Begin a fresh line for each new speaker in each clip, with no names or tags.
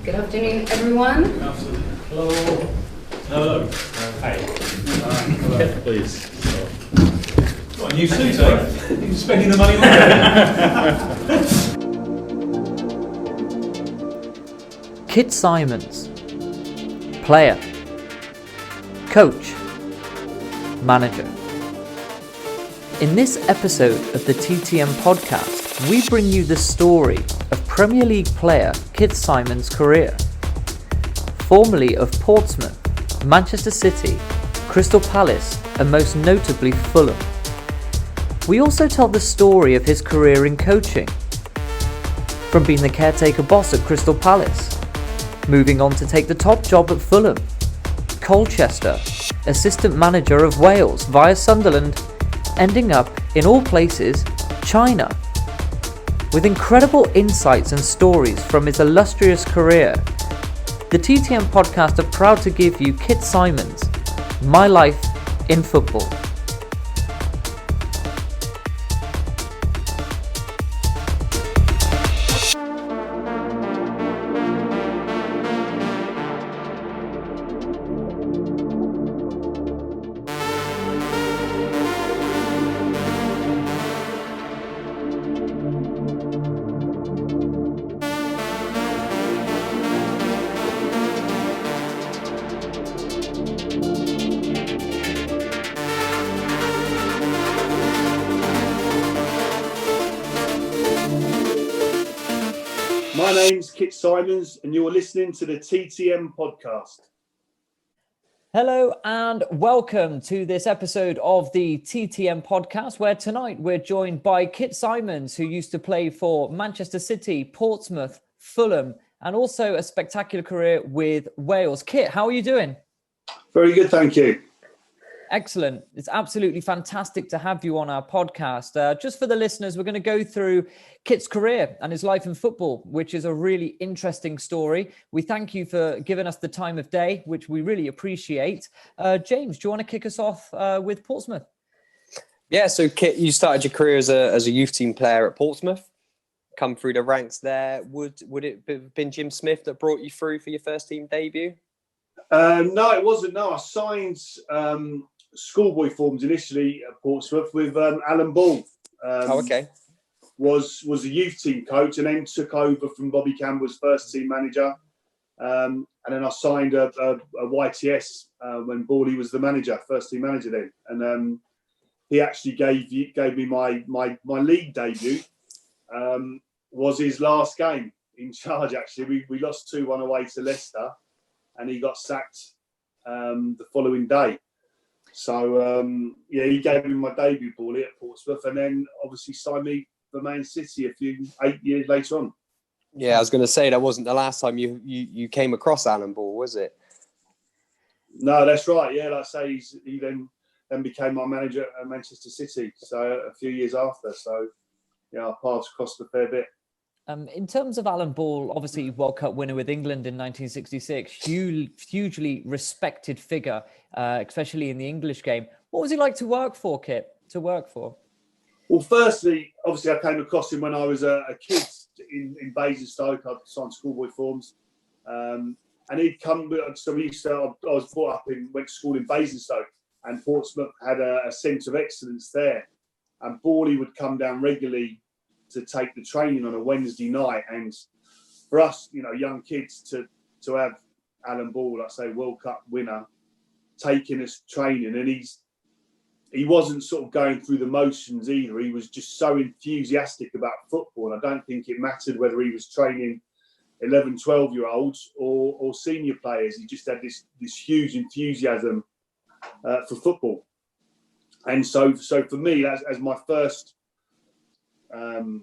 Good afternoon, everyone.
Absolutely. Hello. Hello. Hey. Hello. Please. Got a new suit, eh? You're spending the money on it.
Kit Symons, player, coach, manager. In this episode of the TTM Podcast, we bring you the story of Premier League player Kit Symons' career. Formerly of Portsmouth, Manchester City, Crystal Palace, and most notably Fulham. We also tell the story of his career in coaching. From being the caretaker boss at Crystal Palace, moving on to take the top job at Fulham, Colchester, assistant manager of Wales via Sunderland, ending up, in all places, China. With incredible insights and stories from his illustrious career, the TTM Podcast are proud to give you Kit Symons, My Life in Football.
My name's Kit Symons, and you're listening to the TTM Podcast.
Hello and welcome to this episode of the TTM Podcast, where tonight we're joined by Kit Symons, who used to play for Manchester City, Portsmouth, Fulham, and also a spectacular career with Wales. Kit, how are you doing?
Very good, thank you.
Excellent. It's absolutely fantastic to have you on our podcast. Just for the listeners, we're going to go through Kit's career and his life in football, which is a really interesting story. We thank you for giving us the time of day, which we really appreciate. James, do you want to kick us off with Portsmouth?
Yeah, so Kit, you started your career as a youth team player at Portsmouth. Come through the ranks there. Would it have been Jim Smith that brought you through for your first team debut?
No, it wasn't. No, I signed schoolboy forms initially at Portsmouth with Alan Ball.
Okay.
Was a youth team coach and then took over from Bobby Campbell's first team manager. And then I signed a YTS when Bawley was the manager, first team manager then. And he actually gave me my league debut. Was his last game in charge, actually. We lost 2-1 away to Leicester and he got sacked the following day. So, he gave me my debut ball at Portsmouth and then obviously signed me for Man City 8 years later on.
Yeah, I was going to say that wasn't the last time you came across Alan Ball, was it?
No, that's right. Yeah, like I say, he then became my manager at Manchester City. So a few years after. So, our paths crossed a fair bit.
In terms of Alan Ball, obviously World Cup winner with England in 1966, hugely respected figure, especially in the English game. What was he like to work for, Kit? Well,
firstly, obviously I came across him when I was a kid in Basingstoke. I'd signed schoolboy forms. And he'd come, so I was brought up went to school in Basingstoke, and Portsmouth had a centre of excellence there. And Bawley would come down regularly to take the training on a Wednesday night, and for us, young kids to have Alan Ball, like I say, World Cup winner, taking us training, and he wasn't sort of going through the motions either. He was just so enthusiastic about football, and I don't think it mattered whether he was training 11, 12-year-olds or senior players. He just had this huge enthusiasm for football, and so for me, as my first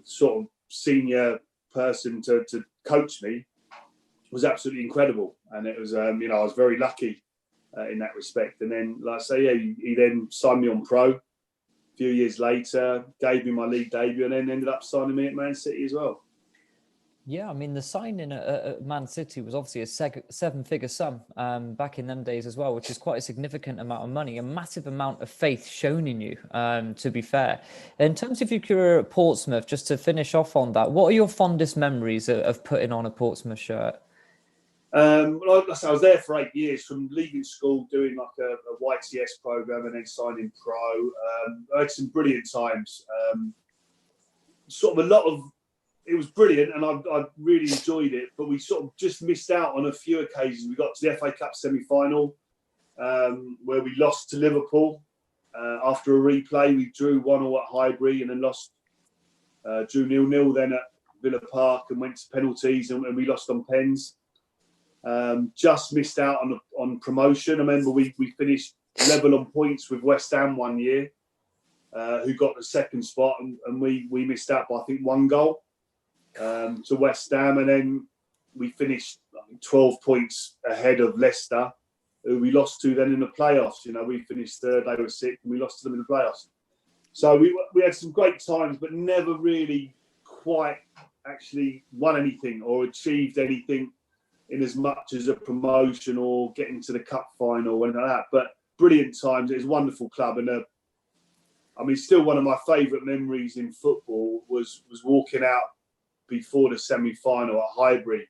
sort of senior person to coach me was absolutely incredible, and it was I was very lucky in that respect. And then, like I say, he then signed me on pro a few years later, gave me my league debut, and then ended up signing me at Man City as well.
Yeah, I mean, the signing at Man City was obviously a seven-figure sum back in them days as well, which is quite a significant amount of money, a massive amount of faith shown in you, to be fair. In terms of your career at Portsmouth, just to finish off on that, what are your fondest memories of putting on a Portsmouth shirt?
Like I said, I was there for 8 years, from leaving school, doing like a YTS program, and then signing pro. I had some brilliant times. Sort of it was brilliant, and I really enjoyed it. But we sort of just missed out on a few occasions. We got to the FA Cup semi-final, where we lost to Liverpool. After a replay, we drew 1-1 at Highbury, and then drew 0-0 then at Villa Park, and went to penalties, and we lost on pens. Just missed out on promotion. I remember we finished level on points with West Ham one year, who got the second spot, and we missed out by, I think, 1 goal to West Ham. And then we finished 12 points ahead of Leicester, who we lost to then in the playoffs. We finished third, they were sixth, and we lost to them in the playoffs. So we had some great times, but never really quite actually won anything or achieved anything in as much as a promotion or getting to the cup final or anything like that. But brilliant times. It was a wonderful club. And still one of my favourite memories in football was walking out before the semi-final at Highbury,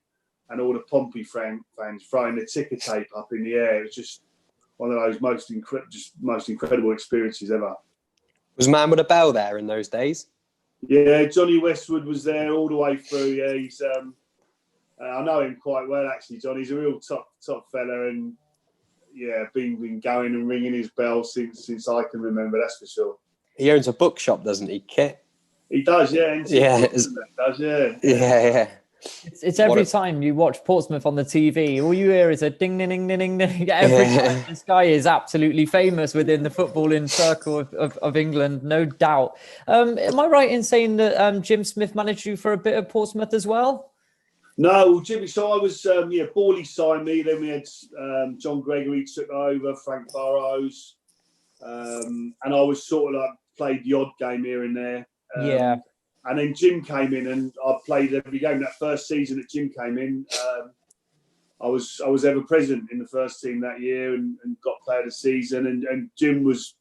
and all the Pompey fans throwing the ticker tape up in the air. It was just one of those most incredible experiences ever.
Was Man with a Bell there in those days?
Yeah, Johnny Westwood was there all the way through. Yeah, he's I know him quite well, actually, John. He's a real top fella, and yeah, been going and ringing his bell since I can remember. That's for sure.
He owns a bookshop, doesn't he, Kit?
He does, yeah.
Yeah, yeah.
It's every time you watch Portsmouth on the TV, all you hear is a ding, ding, ding, ding, ding. Every time. This guy is absolutely famous within the footballing circle of England, no doubt. Am I right in saying that Jim Smith managed you for a bit of Portsmouth as well?
No, Jimmy. So I was, Borley signed me. Then we had John Gregory took over, Frank Burrows, and I was sort of like played the odd game here and there.
Yeah.
And then Jim came in, and I played every game. That first season that Jim came in, I was ever present in the first team that year, and got player of the season. And Jim was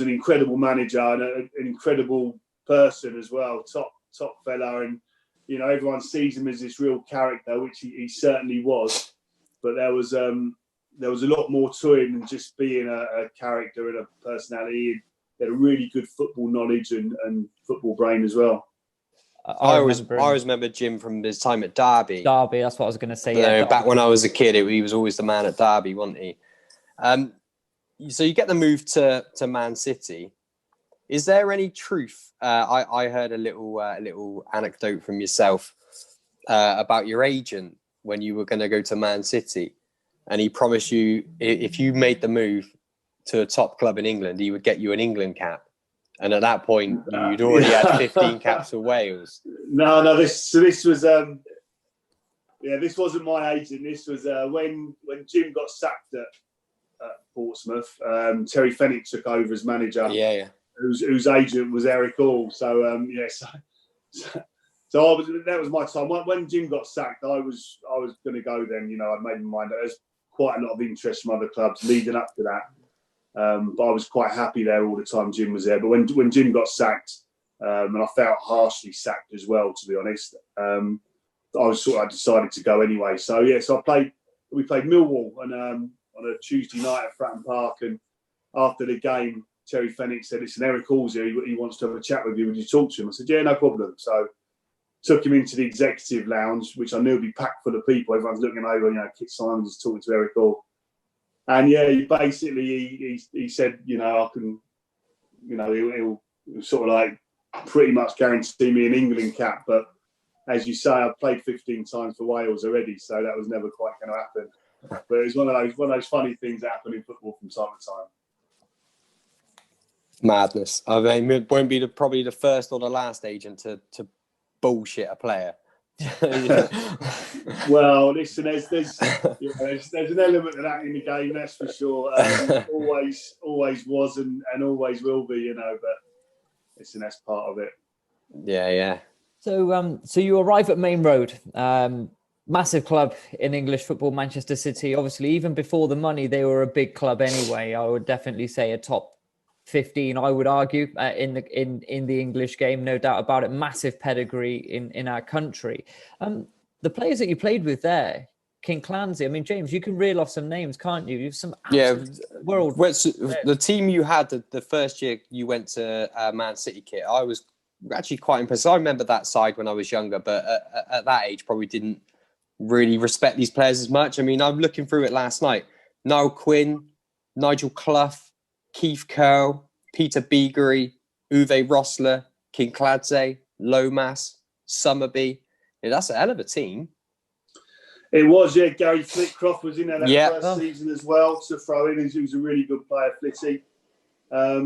an incredible manager and an incredible person as well. Top fella, and everyone sees him as this real character, which he certainly was. But there was a lot more to him than just being a character and a personality. He had a really good football knowledge and football brain as well.
I always remember Jim from his time at Derby.
Derby, that's what I was going to say.
Back when I was a kid, he was always the man at Derby, wasn't he? So you get the move to Man City. Is there any truth? I heard a little anecdote from yourself about your agent when you were going to go to Man City, and he promised you if you made the move to a top club in England, he would get you an England cap. And at that point, you'd already had 15 caps for Wales.
No. This was this wasn't my agent. This was when Jim got sacked at Portsmouth. Terry Fenwick took over as manager.
Yeah.
Whose agent was Eric Hall. So that was my time. When Jim got sacked, I was going to go then. I'd made my mind. There's quite a lot of interest from other clubs leading up to that. But I was quite happy there all the time Jim was there. But when Jim got sacked, and I felt harshly sacked as well, to be honest, I decided to go anyway. So we played Millwall on a Tuesday night at Fratton Park, and after the game, Terry Fenwick said, "Listen, Eric Hall's here. He wants to have a chat with you. Would you talk to him?" I said, "Yeah, no problem." So took him into the executive lounge, which I knew would be packed full of people. Everyone's looking over, Kit Symons is talking to Eric Hall. And he basically he said, I can, he'll sort of like pretty much guarantee me an England cap. But as you say, I've played 15 times for Wales already, so that was never quite going to happen. But it was one of those funny things that happen in football from time to time.
Madness. I mean, it won't be probably the first or the last agent to bullshit a player.
Well, listen, there's an element of that in the game, that's for sure. Always was and always will be, but listen, that's part of it.
Yeah.
So you arrive at Main Road, massive club in English football, Manchester City. Obviously, even before the money, they were a big club anyway. I would definitely say a top 15, I would argue, in the English game, no doubt about it. Massive pedigree in our country. The players that you played with there, King Clancy. I mean, James, you can reel off some names, can't you? You've some world.
The team you had the first year you went to Man City, kit, I was actually quite impressed. I remember that side when I was younger, but at that age probably didn't really respect these players as much. I mean, I'm looking through it last night. Niall Quinn, Nigel Clough, Keith Curl, Peter Beagrie, Uwe Rosler, King Clancy, Lomas, Summerby. Yeah, that's a hell of a team.
It was, yeah. Gary Flitcroft was in there that first season as well to throw in. He was a really good player, Flitty. I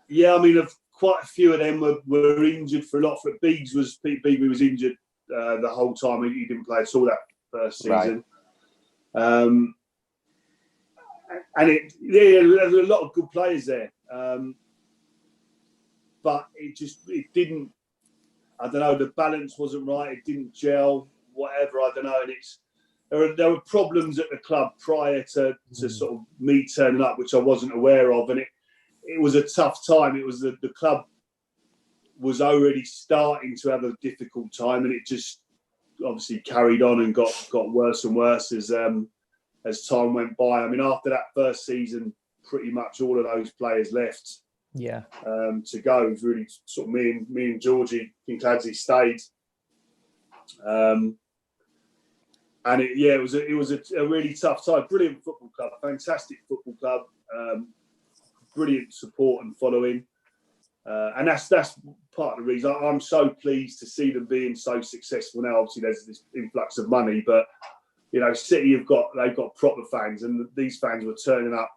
mean, quite a few of them were injured for a lot. Pete Beagrie was injured the whole time. He didn't play at all that first season. Right. There's a lot of good players there. But it didn't, I don't know, the balance wasn't right. It didn't gel, whatever, I don't know. And there were problems at the club prior to sort of me turning up, which I wasn't aware of. And it was a tough time. It was the club was already starting to have a difficult time, and it just obviously carried on and got worse and worse as time went by. I mean, after that first season, pretty much all of those players left.
Yeah.
To go. It was really sort of me and Georgie Kincladsey stayed. And it was a really tough time. Brilliant football club, fantastic football club, brilliant support and following. And that's part of the reason I'm so pleased to see them being so successful now. Obviously, there's this influx of money, but you know, City they've got proper fans, and these fans were turning up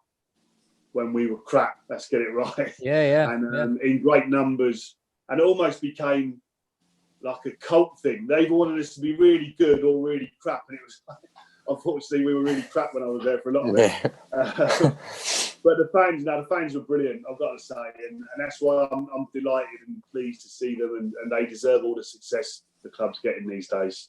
when we were crap. Let's get it right.
Yeah.
And in great numbers, and it almost became like a cult thing. They either wanted us to be really good or really crap, and it was. Unfortunately, we were really crap when I was there for a lot of it. Yeah. But the fans were brilliant, I've got to say, and that's why I'm delighted and pleased to see them, and they deserve all the success the club's getting these days.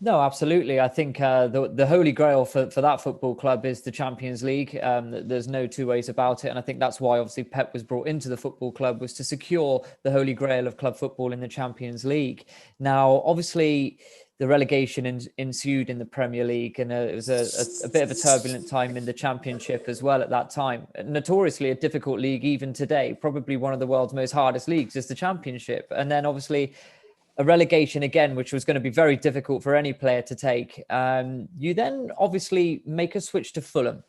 No, absolutely. I think the holy grail for that football club is the Champions League. There's no two ways about it. And I think that's why obviously Pep was brought into the football club, was to secure the holy grail of club football in the Champions League. Now, obviously, the relegation ensued in the Premier League, and it was a bit of a turbulent time in the Championship as well at that time. Notoriously a difficult league even today, probably one of the world's most hardest leagues is the Championship. And then obviously a relegation again, which was going to be very difficult for any player to take. You then obviously make a switch to Fulham,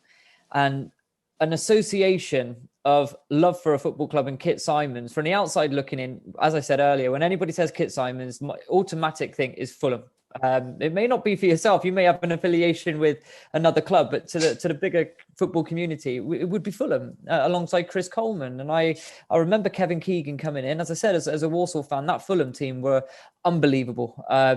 and an association of love for a football club and Kit Symons. From the outside looking in, as I said earlier, when anybody says Kit Symons, my automatic thing is Fulham. It may not be for yourself. You may have an affiliation with another club, but to the bigger football community, it would be Fulham alongside Chris Coleman. And I remember Keegan coming in. As I said, as a Walsall fan, that Fulham team were unbelievable. I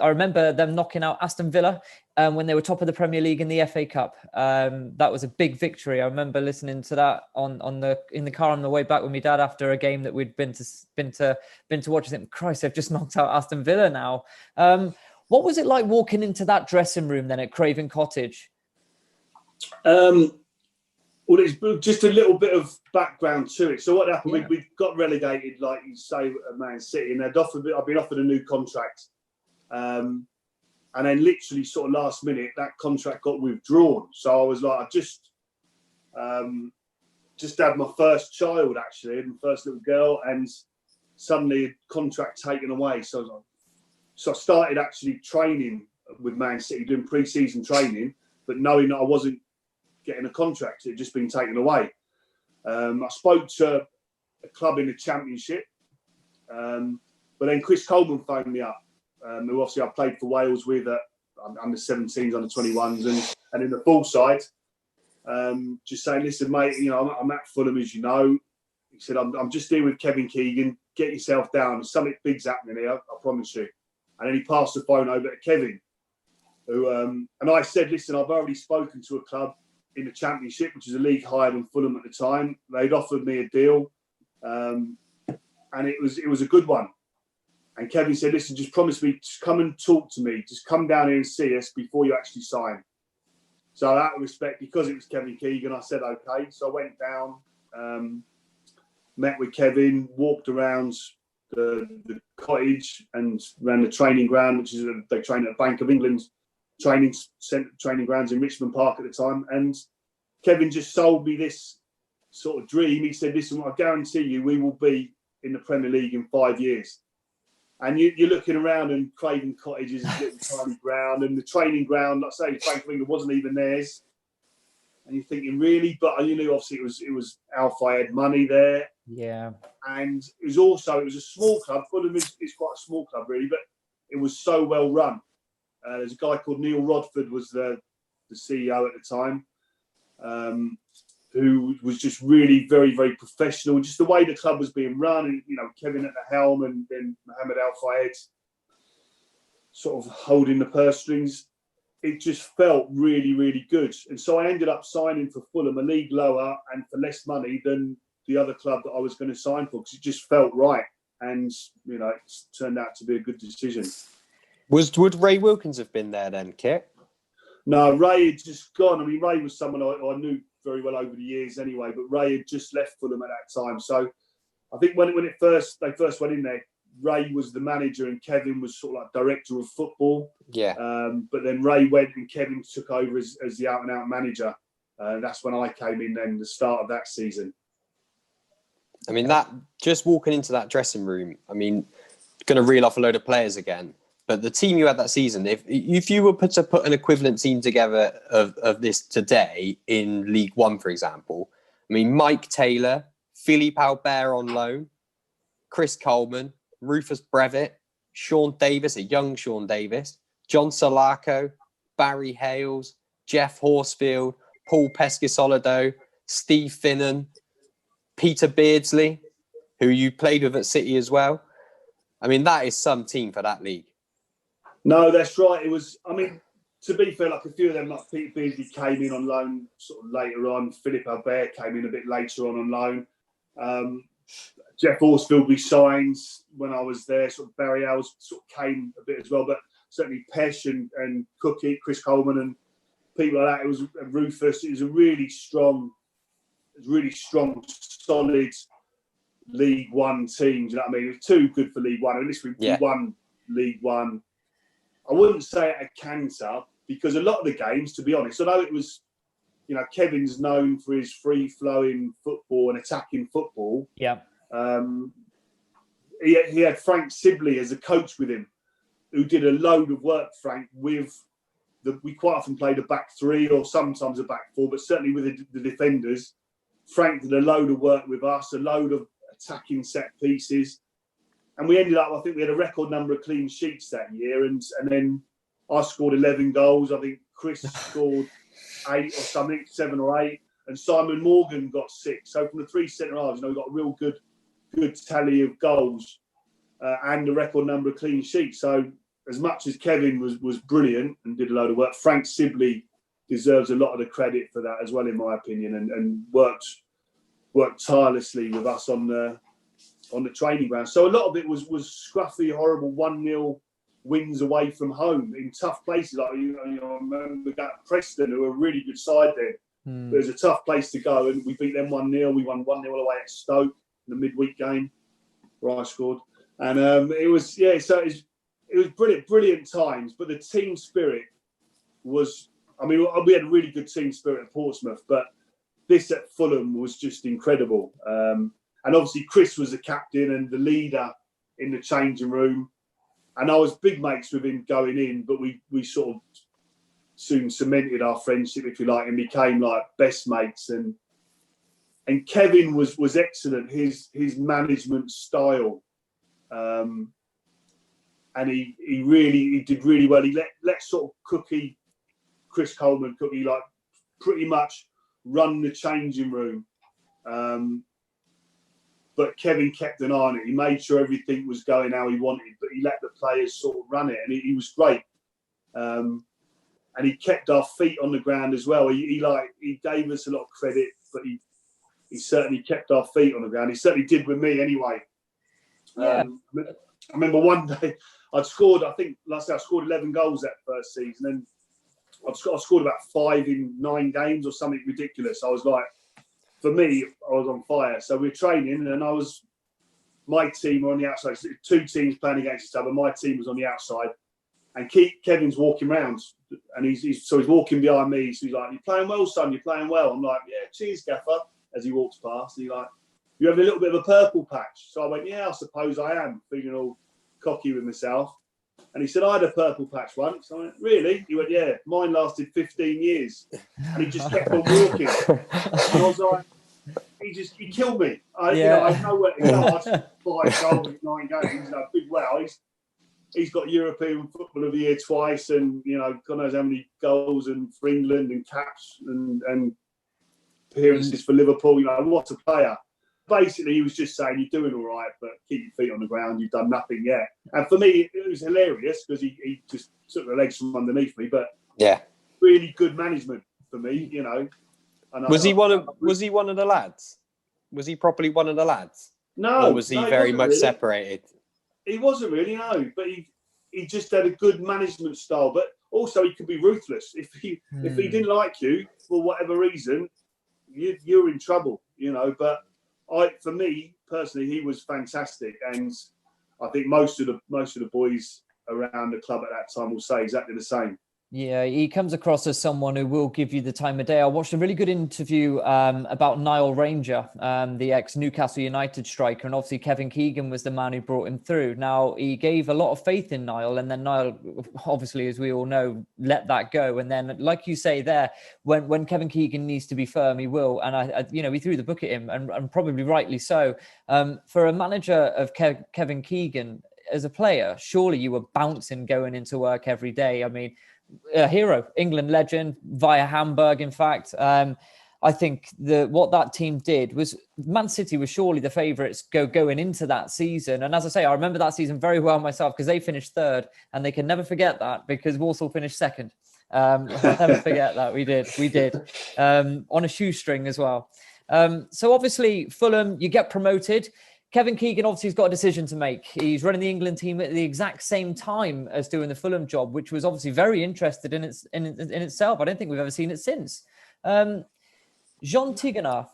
remember them knocking out Aston Villa when they were top of the Premier League in the FA Cup. That was a big victory. I remember listening to that in the car on the way back with my dad after a game that we'd been to watch. I think, Christ, they've just knocked out Aston Villa now. What was it like walking into that dressing room then at Craven Cottage?
Well, it's just a little bit of background to it. So what happened? Yeah. We got relegated, like you say, at Man City, and I'd been offered a new contract. And then literally sort of last minute, that contract got withdrawn. So I was like, I just had my first child, actually, and first little girl, and suddenly a contract taken away. So I started actually training with Man City, doing pre-season training, but knowing that I wasn't getting a contract. It had just been taken away. I spoke to a club in the Championship, but then Chris Coleman phoned me up, who obviously I played for Wales with at under 17s, under 21s, and in the full side. Just saying, listen, mate, you know, I'm at Fulham, as you know. He said, I'm just here with Kevin Keegan. Get yourself down. Something big's happening here, I promise you. And then he passed the phone over to Kevin, who, and I said, listen, I've already spoken to a club in the Championship, which is a league higher than Fulham at the time. They'd offered me a deal, and it was a good one. And Kevin said, listen, just promise me, just come and talk to me. Just come down here and see us before you actually sign. So out of respect, because it was Kevin Keegan, I said, okay. So I went down, met with Kevin, walked around the cottage and ran the training ground, which is they train at Bank of England training grounds in Richmond Park at the time. And Kevin just sold me this sort of dream. He said, "Listen, I guarantee you, we will be in the Premier League in 5 years." And you're looking around, and Craven Cottage is a little tiny ground, and the training ground, like I say, Bank of England wasn't even theirs. And you're thinking, really? But you knew obviously it was Alpha had money there.
Yeah.
And it was a small club. Fulham is quite a small club, really, but it was so well run. There's a guy called Neil Rodford was the CEO at the time, who was just really very, very professional. Just the way the club was being run, and Kevin at the helm, and then Mohammed Al Fayed sort of holding the purse strings. It just felt really, really good. And so I ended up signing for Fulham, a league lower and for less money than the other club that I was going to sign for, because it just felt right. And, it turned out to be a good decision.
Would Ray Wilkins have been there then, Kit?
No, Ray had just gone. I mean, Ray was someone I knew very well over the years anyway, but Ray had just left Fulham at that time. So I think when they first went in there, Ray was the manager and Kevin was sort of like director of football.
Yeah.
But then Ray went and Kevin took over as the out-and-out manager. That's when I came in then, the start of that season.
I mean, that just walking into that dressing room, I mean, going to reel off a load of players again. But the team you had that season, if you were to put an equivalent team together of this today in League One, for example, I mean, Mike Taylor, Philippe Albert on loan, Chris Coleman, Rufus Brevitt, Sean Davis, a young Sean Davis, John Solaco, Barry Hales, Jeff Horsfield, Paul Pescasolido, Steve Finnan, Peter Beardsley, who you played with at City as well. I mean, that is some team for that league.
No, that's right. It was, I mean, to be fair, like a few of them, like Peter Beardsley came in on loan sort of later on. Philippe Albert came in a bit later on loan. Jeff Horsfield we signed when I was there. Sort of Barry Hales sort of came a bit as well, but certainly Pesh and Cookie, Chris Coleman and people like that. It was Rufus. It was a really strong, solid League One team. Do you know what I mean? It was too good for League One. At least we won League One. I wouldn't say at a canter, because a lot of the games, to be honest, although it was, Kevin's known for his free-flowing football and attacking football.
Yeah.
He had Frank Sibley as a coach with him, who did a load of work, Frank, we quite often played a back three or sometimes a back four, but certainly with the defenders. Frank did a load of work with us, a load of attacking set pieces. And we ended up, I think we had a record number of clean sheets that year. And then I scored 11 goals. I think Chris scored 8 or something, 7 or 8. And Simon Morgan got 6. So from the 3 centre-halves, we got a real good tally of goals and a record number of clean sheets. So as much as Kevin was brilliant and did a load of work, Frank Sibley deserves a lot of the credit for that as well, in my opinion, and worked tirelessly with us on the training ground. So a lot of it was scruffy, horrible 1-0 wins away from home in tough places. Like I remember that Preston, who were a really good side then. It was a tough place to go, and we beat them 1-0. We won 1-0 away at Stoke in the midweek game where I scored. And it was brilliant times. But the team spirit was, I mean, we had a really good team spirit at Portsmouth, but this at Fulham was just incredible. And obviously Chris was the captain and the leader in the changing room. And I was big mates with him going in, but we sort of soon cemented our friendship, if you like, and became like best mates. And Kevin was excellent. His management style, and he did really well. He let sort of Chris Coleman, like pretty much run the changing room. But Kevin kept an eye on it. He made sure everything was going how he wanted, but he let the players sort of run it, and he was great. And he kept our feet on the ground as well. He gave us a lot of credit, but he certainly kept our feet on the ground. He certainly did with me anyway.
Yeah.
I remember one day I scored 11 goals that first season, and I scored about 5 in 9 games or something ridiculous. I was like, for me, I was on fire. So we were training, and I was my team were on the outside. So 2 teams playing against each other. My team was on the outside, and Kevin's walking round, and he's walking behind me. So he's like, "You're playing well, son. You're playing well." I'm like, "Yeah, cheers, Gaffer." As he walks past, and he's like, "You having a little bit of a purple patch?" So I went, "Yeah, I suppose I am," feeling all cocky with myself. And he said, "I had a purple patch once." I went, "Really?" He went, "Yeah, mine lasted 15 years." And he just kept on walking. And I was like, he killed me. I had nowhere to go. I scored 5 goals in 9 games. Big well. He's got European Footballer of the Year twice, and God knows how many goals and for England and caps and appearances for Liverpool. What a player. Basically, he was just saying, "You're doing all right, but keep your feet on the ground. You've done nothing yet." And for me, it was hilarious because he just took the legs from underneath me. But
yeah,
really good management for me,
Was he one of the lads? Was he properly one of the lads?
No.
Or was he very much
really
separated?
He wasn't really, no. But he just had a good management style. But also, he could be ruthless. If he didn't like you for whatever reason, you're in trouble, But for me personally, he was fantastic, and I think most of the boys around the club at that time will say exactly the same.
Yeah, he comes across as someone who will give you the time of day. I watched a really good interview about Niall Ranger, the ex-Newcastle United striker, and obviously Kevin Keegan was the man who brought him through. Now, he gave a lot of faith in Niall, and then Niall, obviously, as we all know, let that go. And then, like you say there, when Kevin Keegan needs to be firm, he will. And, we threw the book at him, and probably rightly so. For a manager of Kevin Keegan, as a player, surely you were bouncing going into work every day. I mean, a hero, England legend via Hamburg. In fact, I think what that team did was Man City was surely the favourites going into that season. And as I say, I remember that season very well myself because they finished 3rd, and they can never forget that because Walsall finished 2nd. I'll never forget that. We did on a shoestring as well. So obviously Fulham, you get promoted. Kevin Keegan obviously has got a decision to make. He's running the England team at the exact same time as doing the Fulham job, which was obviously very interested in itself. I don't think we've ever seen it since. Jean Tigana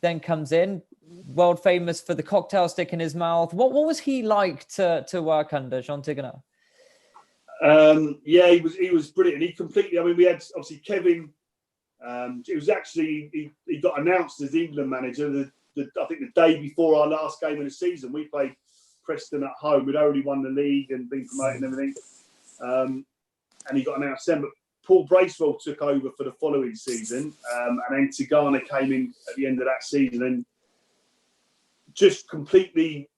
then comes in, world famous for the cocktail stick in his mouth. What was he like to work under, Jean Tigana?
He was brilliant. He completely. I mean, we had obviously Kevin. It was actually he got announced as the England manager. I think the day before our last game of the season, we played Preston at home. We'd already won the league and been promoted and everything. And he got announced then. But Paul Bracewell took over for the following season. And then Tigana came in at the end of that season and just completely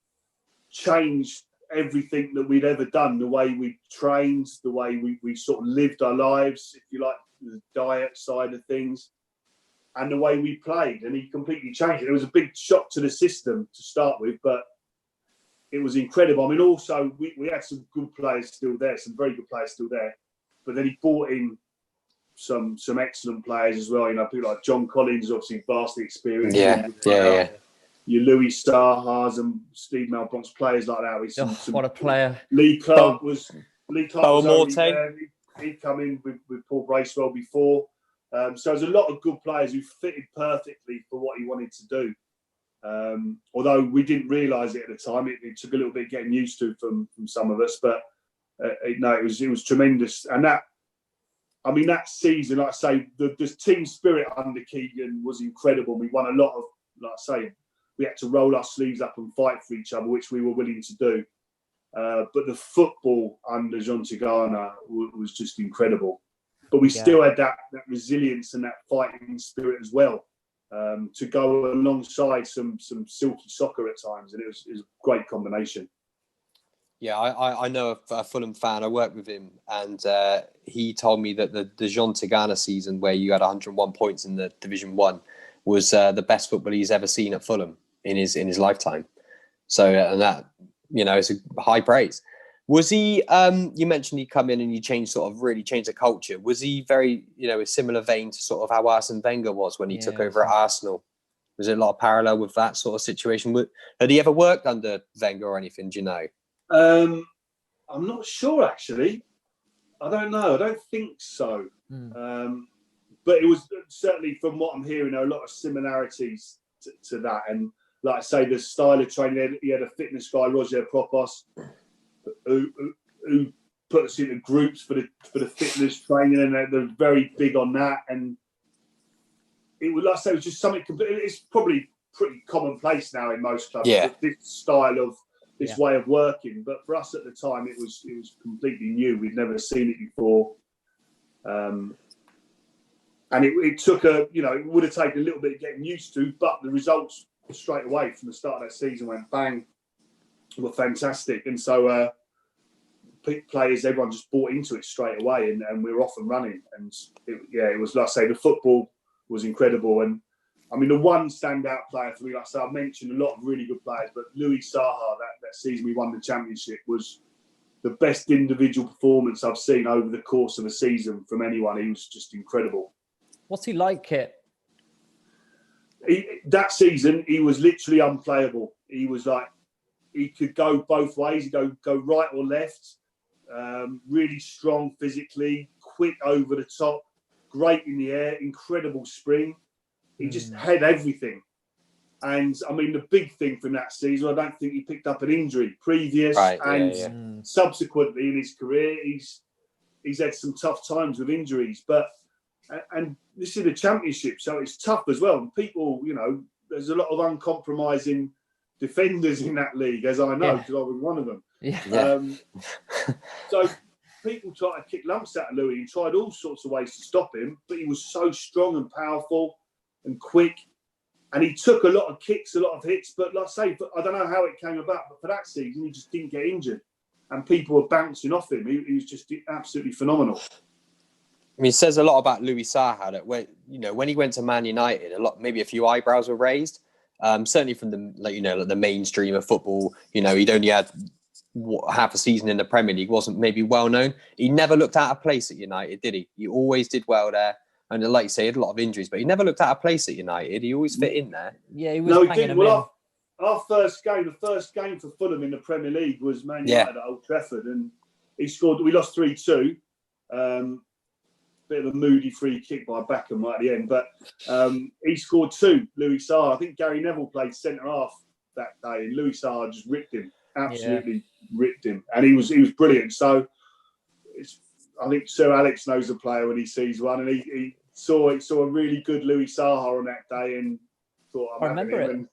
changed everything that we'd ever done. The way we trained, the way we sort of lived our lives, if you like, the diet side of things. And the way we played, and he completely changed it. It was a big shock to the system to start with, but it was incredible. I mean, also, we had some good players still there, some very good players still there, but then he brought in some excellent players as well. People like John Collins, obviously vastly experienced.
Yeah.
Your Louis Stahars and Steve Malbronk's players like that.
What a player!
Lee Clark was only
Mortain.
there. He'd come in with Paul Bracewell before. So there's a lot of good players who fitted perfectly for what he wanted to do. Although we didn't realise it at the time, it took a little bit getting used to from some of us. But it was tremendous. And that season, like I say, the team spirit under Keegan was incredible. We won a lot of, like I say, we had to roll our sleeves up and fight for each other, which we were willing to do. But the football under Jean Tigana was just incredible. But we still had that resilience and that fighting spirit as well to go alongside some silky soccer at times. And it was a great combination.
Yeah, I know a Fulham fan. I worked with him, and he told me that the Jean Tigana season, where you had 101 points in the Division 1, was the best football he's ever seen at Fulham in his lifetime. So, and that, it's a high praise. Was he, you mentioned he come in and you really changed the culture. Was he very, a similar vein to sort of how Arsene Wenger was when he took over at Arsenal? Was there a lot of parallel with that sort of situation? Had he ever worked under Wenger or anything, do you know?
I'm not sure, actually. I don't know. I don't think so. But it was certainly, from what I'm hearing, a lot of similarities to that. And like I say, the style of training. He had a fitness guy, Roger Propos, who put us into groups for the fitness training, and they're very big on that. And it was, like I say, it was just something. It's probably pretty commonplace now in most clubs.
Yeah.
This style of this way of working, but for us at the time, it was completely new. We'd never seen it before, and it took it would have taken a little bit of getting used to, but the results straight away from the start of that season went bang, were fantastic, and so players, everyone just bought into it straight away, and we were off and running, and it was, like I say, the football was incredible. And I mean, the one standout player for me, like I said, I mentioned a lot of really good players, but Louis Saha, that season we won the championship, was the best individual performance I've seen over the course of a season from anyone. He was just incredible.
What's he like, Kit?
That season, he was literally unplayable. He was like, he could go both ways. He'd go right or left. Really strong physically, quick over the top, great in the air, incredible spring. He just had everything. And I mean, the big thing from that season, I don't think he picked up an injury previous subsequently in his career. He's had some tough times with injuries, and this is the championship, so it's tough as well. And people, there's a lot of uncompromising defenders in that league, as I know, because I was one of them. So people tried to kick lumps at Louis and tried all sorts of ways to stop him, but he was so strong and powerful and quick, and he took a lot of kicks, a lot of hits. But like I say, I don't know how it came about, but for that season, he just didn't get injured, and people were bouncing off him. He was just absolutely phenomenal.
I mean, it says a lot about Louis Saha that when he went to Man United, maybe a few eyebrows were raised. Certainly from the mainstream of football. He'd only had half a season in the Premier League, wasn't maybe well known. He never looked out of place at United, did he? He always did well there. And like you say, he had a lot of injuries, but he never looked out of place at United. He always fit in there.
Yeah, he was. No, he didn't.
Well, our first game for Fulham in the Premier League was Man United at Old Trafford, and he scored. We lost 3-2. Bit of a moody free kick by Beckham right at the end, but he scored 2. Louis Saha. I think Gary Neville played centre half that day, and Louis Saha just ripped him, absolutely ripped him, and he was brilliant. So I think Sir Alex knows the player when he sees one, and he saw a really good Louis Saha on that day, and thought,
I remember it.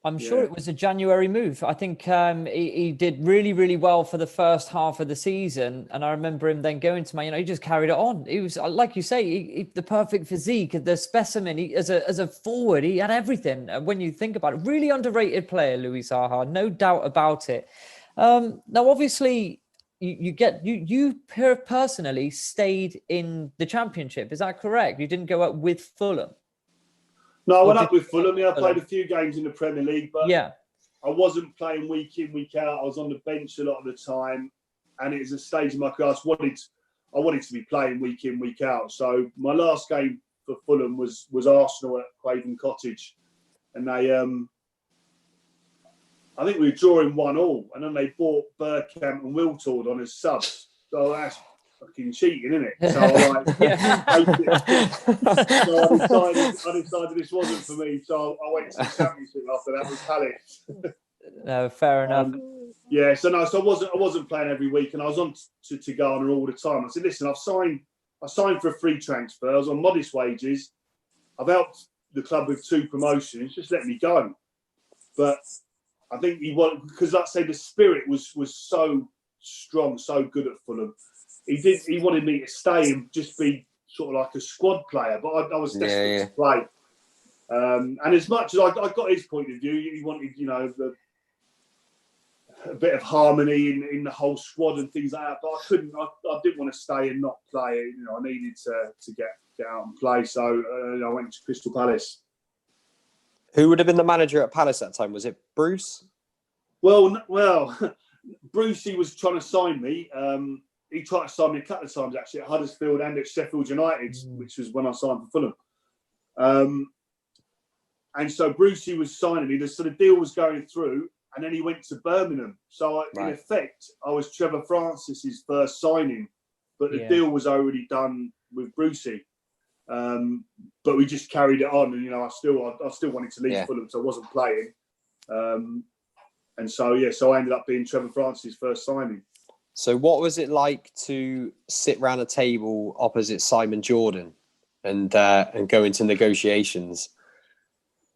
I'm sure it was a January move. I think he did really, really well for the first half of the season. And I remember him then going to Man United. He just carried it on. He was, like you say, the perfect physique, the specimen. As a forward, he had everything. When you think about it, really underrated player, Louis Saha, no doubt about it. Now, obviously, you personally stayed in the Championship. Is that correct? You didn't go up with Fulham.
No, I went up with Fulham. I played a few games in the Premier League, but I wasn't playing week in, week out. I was on the bench a lot of the time, and it was a stage in my career I wanted to be playing week in, week out. So my last game for Fulham was Arsenal at Craven Cottage, and they, I think we were drawing 1-1, and then they bought Bergkamp and Wiltord on as subs. So that's fucking cheating, isn't it? So I decided this wasn't for me. So I went to the Championship after that with Palace.
No, fair enough.
So I wasn't playing every week, and I was on to Ghana all the time. I said, listen, I signed for a free transfer. I was on modest wages. I've helped the club with 2 promotions. Just let me go. But I think he wanted, because like I say, the spirit was so strong, so good at Fulham. He wanted me to stay and just be sort of like a squad player, but I was desperate to play. And as much as I got his point of view, he wanted, a bit of harmony in the whole squad and things like that. But I couldn't. I didn't want to stay and not play. I needed to get out and play. So I went to Crystal Palace.
Who would have been the manager at Palace at that time? Was it Bruce?
Well, Brucey was trying to sign me. He tried to sign me a couple of times, actually, at Huddersfield and at Sheffield United, which was when I signed for Fulham. And so Brucey was signing me. So the deal was going through, and then he went to Birmingham. So in effect, I was Trevor Francis's first signing, but the deal was already done with Brucey. But we just carried it on, and I still wanted to leave Fulham, so I wasn't playing. And so I ended up being Trevor Francis' first signing.
So what was it like to sit round a table opposite Simon Jordan and go into negotiations?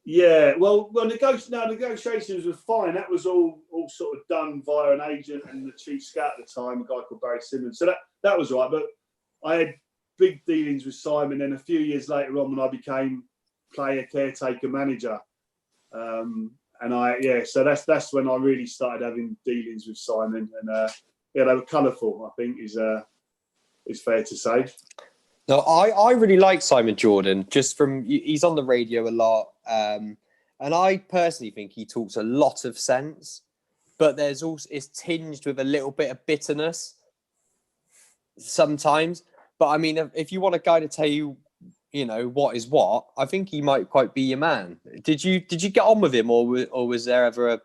Yeah, well, negotiations were fine. That was all sort of done via an agent and the chief scout at the time, a guy called Barry Symons. So that was right. But I had big dealings with Simon. Then a few years later on, when I became player caretaker manager, so that's when I really started having dealings with Simon, and they were colourful, I think is fair to say.
No, I really like Simon Jordan, just from, he's on the radio a lot. And I personally think he talks a lot of sense, but it's tinged with a little bit of bitterness sometimes. But I mean, if you want a guy to tell you, what is what, I think he might quite be your man. Did you get on with him, or was there ever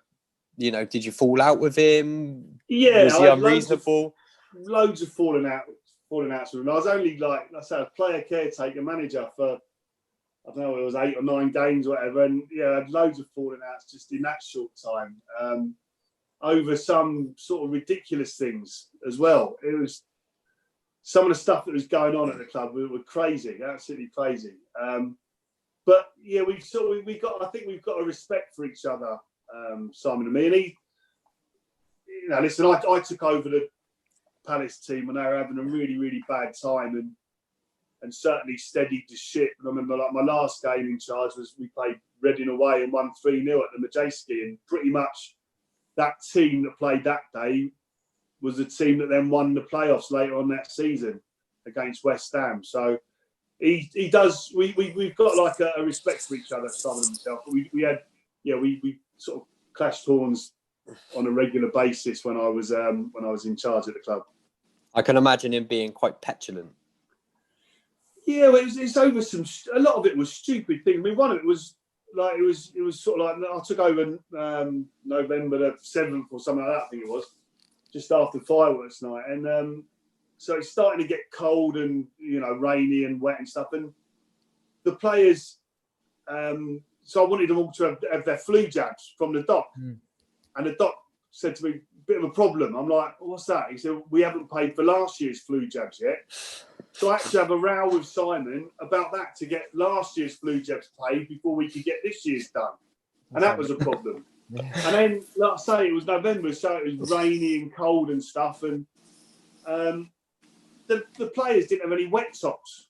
did you fall out with him?
Yeah,
was he unreasonable?
Loads of falling out with him. I was only a player caretaker manager for, I don't know, it was 8 or 9 games or whatever, and I had loads of falling outs just in that short time over some sort of ridiculous things as well. It was some of the stuff that was going on at the club were crazy, absolutely crazy. But yeah, we've got a respect for each other, Simon and me. And he, listen, I took over the Palace team when they were having a really, really bad time, and certainly steadied the ship. And I remember, my last game in charge was we played Reading away and won 3-0 at the Majeski, and pretty much that team that played that day was the team that then won the playoffs later on that season against West Ham. So he does. We've got a respect for each other, Simon and himself. But we sort of clashed horns on a regular basis when I was in charge at the club.
I can imagine him being quite petulant.
Yeah, well, it's over a lot of it was stupid things. I mean, one of it was it was sort of like, I took over November the 7th or something like that, I think it was, just after fireworks night, and so it's starting to get cold and rainy and wet and stuff, and the players, so I wanted them all to have their flu jabs from the doc, and the doc said to me, bit of a problem. I'm like, what's that? He said, we haven't paid for last year's flu jabs yet. So I had to have a row with Simon about that to get last year's flu jabs paid before we could get this year's done. And that was a problem. And then, like I say, it was November, so it was rainy and cold and stuff. And the players didn't have any wet socks.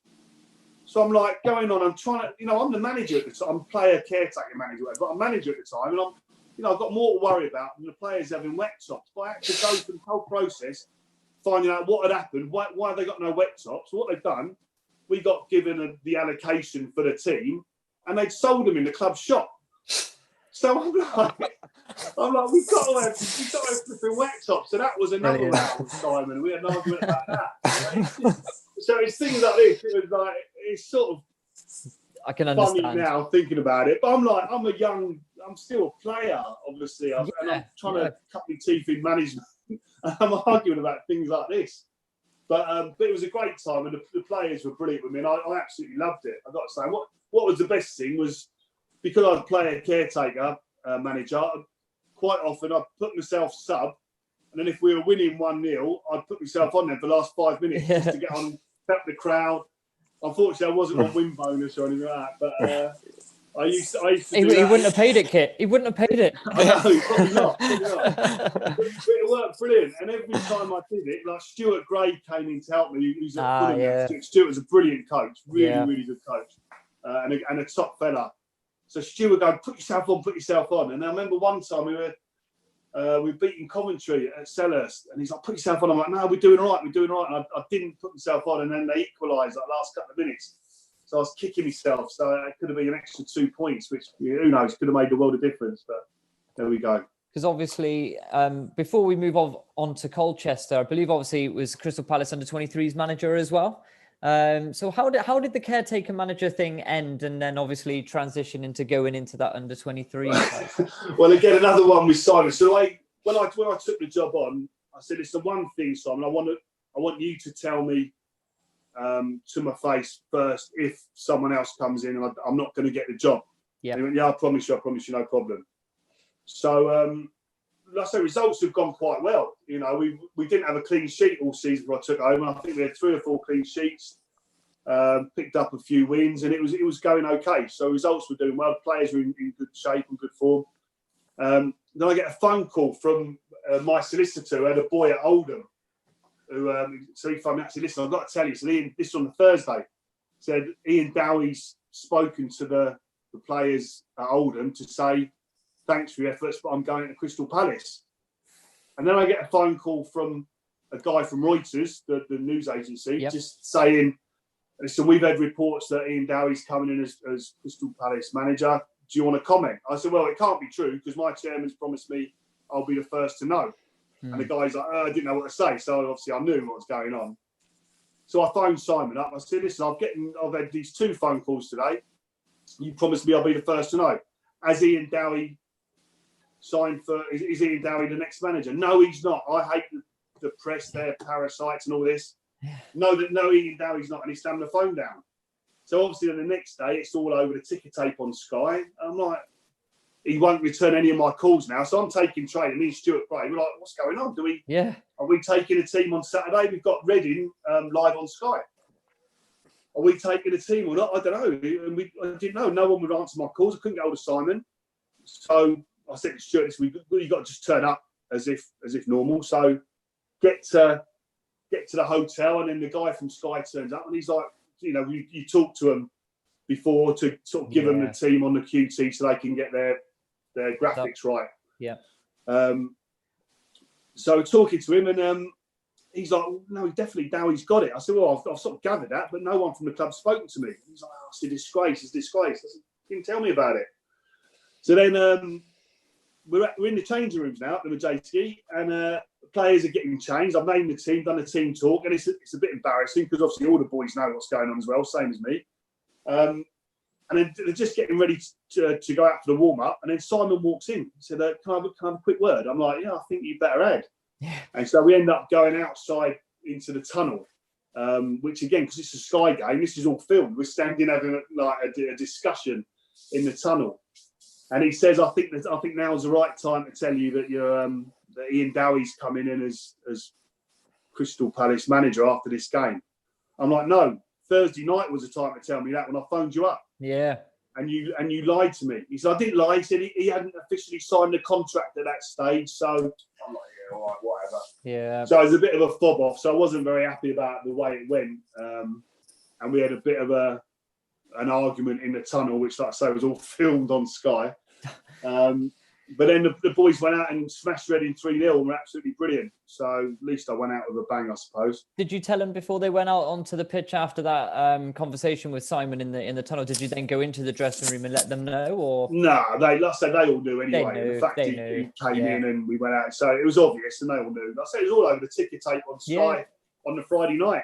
So I'm like going on, I'm trying to, I'm the manager at the time, I'm player caretaker manager, but I'm manager at the time, and I've got more to worry about than the players having wet socks. But I had to go through the whole process, finding out what had happened, why have they got no wet socks. What they've done, we got given the allocation for the team, and they'd sold them in the club shop. So I'm like, we've got to have flipping wet socks. So that was another round with Simon. We had an argument about that. So it's things like this. It was like, it's sort of,
I can understand
funny now thinking about it, but I'm still a player, obviously, and I'm trying to cut my teeth in management. I'm arguing about things like this, but it was a great time, and the players were brilliant with me, and I absolutely loved it. I've got to say, what was the best thing was, because I was player caretaker manager, quite often I'd put myself sub, and then if we were winning 1-0, I'd put myself on there for the last 5 minutes just to get on, tap the crowd. Unfortunately, I wasn't on win bonus or anything like that, but I used to
he wouldn't have paid it, Kit. He wouldn't have paid it.
I know, probably not. But it worked brilliant. And every time I did it, like Stuart Gray came in to help me. He's a brilliant. Stuart was a brilliant coach, really good coach, and a top fella. So Stuart would go, put yourself on. And I remember one time we were beating Coventry at Selhurst, and he's like, put yourself on. I'm like, no, we're doing all right. And I didn't put myself on, and then they equalised last couple of minutes. So I was kicking myself. So it could have been an extra 2 points, which, who knows, could have made the world of difference. But there we go.
Because obviously, before we move on to Colchester, I believe obviously it was Crystal Palace under-23s manager as well. So how did the caretaker manager thing end, and then obviously transition into going into that under-23?
Well, again, another one with Simon. So when I took the job on, I said, it's the one thing, Simon, I want you to tell me to my face first if someone else comes in and I'm not going to get the job.
Yeah.
He went, yeah, I promise you, no problem. So, like I say, results have gone quite well. You know, we didn't have a clean sheet all season before I took over. I think we had 3 or 4 clean sheets, picked up a few wins, and it was going okay. So results were doing well. Players were in good shape and good form. Then I get a phone call from my solicitor who had a boy at Oldham. So he phoned me, actually, listen, I've got to tell you. So Ian, this was on the Thursday, said Ian Dowie's spoken to the players at Oldham to say, thanks for your efforts, but I'm going to Crystal Palace. And then I get a phone call from a guy from Reuters, the news agency, just saying, listen, we've had reports that Ian Dowie's coming in as Crystal Palace manager. Do you want to comment? I said, well, it can't be true because my chairman's promised me I'll be the first to know. And the guy's like, I didn't know what to say. So obviously I knew what was going on. So I phoned Simon up. I said, listen, I've had these 2 phone calls today. You promised me I'll be the first to know. Has Ian Dowie signed for, is Ian Dowie the next manager? No, he's not. I hate the press, they're parasites and all this. No, Ian Dowie's not. And he's slamming the phone down. So obviously then the next day, it's all over the ticker tape on Sky. I'm like, he won't return any of my calls now. So I'm taking training. Me and Stuart Bray, we're like, what's going on? Are we taking a team on Saturday? We've got Reading live on Sky. Are we taking a team or not? I don't know. And I didn't know. No one would answer my calls. I couldn't get hold of Simon. So I said to Stuart, you've got to just turn up as if normal. So get to the hotel, and then the guy from Sky turns up, and he's like, you know, you talk to him before to sort of give them the team on the QT so they can get their graphics right.
Yeah.
So talking to him, and he's like, no, definitely Dowie's got it. I said, well, I've sort of gathered that, but no one from the club's spoken to me. He's like, oh, it's a disgrace. It's a disgrace. I said, didn't tell me about it. So then we're in the changing rooms now at the Majeski, and players are getting changed. I've named the team, done a team talk, and it's a bit embarrassing because obviously all the boys know what's going on as well, same as me. And then they're just getting ready to go out for the warm-up, and then Simon walks in and said, can I have a quick word? I'm like, yeah, I think you better add. Yeah. And so we end up going outside into the tunnel, which again, because it's a Sky game, this is all filmed. We're standing having a discussion in the tunnel. And he says, I think now's the right time to tell you that that Ian Dowie's coming in as Crystal Palace manager after this game. I'm like, no, Thursday night was the time to tell me that when I phoned you up.
Yeah.
And you lied to me. He said, I didn't lie. He said he hadn't officially signed the contract at that stage. So I'm like, yeah, all right, whatever.
Yeah.
So it was a bit of a fob off. So I wasn't very happy about the way it went. And we had a bit of an argument in the tunnel, which, like I say, was all filmed on Sky. But then the boys went out and smashed Reading 3-0 and were absolutely brilliant. So at least I went out with a bang, I suppose.
Did you tell them before they went out onto the pitch after that conversation with Simon in the tunnel? Did you then go into the dressing room and let them know? Or
no, like I said, they all knew anyway. The fact he came in and we went out, so it was obvious and they all knew. Like I said, it was all over the ticker tape on Sky on the Friday night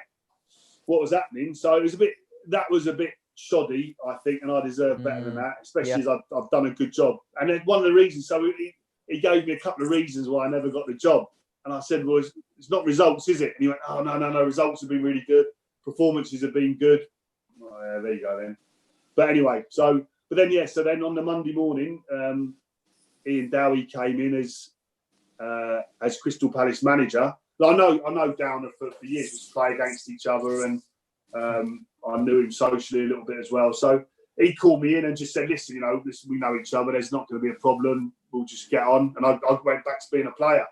what was happening. So it was a bit shoddy, I think, and I deserve better than that, especially as I've done a good job. And then one of the reasons, so he gave me a couple of reasons why I never got the job. And I said, well, it's not results, is it? And he went, oh, no, results have been really good. Performances have been good. Oh, yeah, there you go then. But anyway, so then on the Monday morning, Ian Dowie came in as Crystal Palace manager. I know Downer for years. We play against each other, and I knew him socially a little bit as well. So he called me in and just said, listen, we know each other. There's not going to be a problem. We'll just get on. And I went back to being a player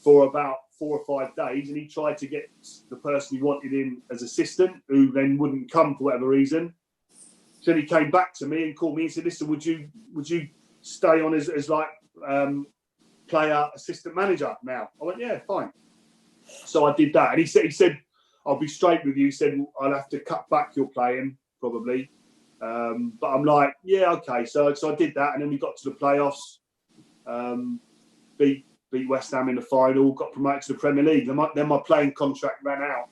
for about 4 or 5 days. And he tried to get the person he wanted in as assistant, who then wouldn't come for whatever reason. So he came back to me and called me and said, listen, would you stay on as player assistant manager now? I went, yeah, fine. So I did that. And he said, I'll be straight with you. He said, I'll have to cut back your playing, probably. But I'm like, yeah, okay. So I did that. And then we got to the playoffs, beat West Ham in the final, got promoted to the Premier League. Then my playing contract ran out.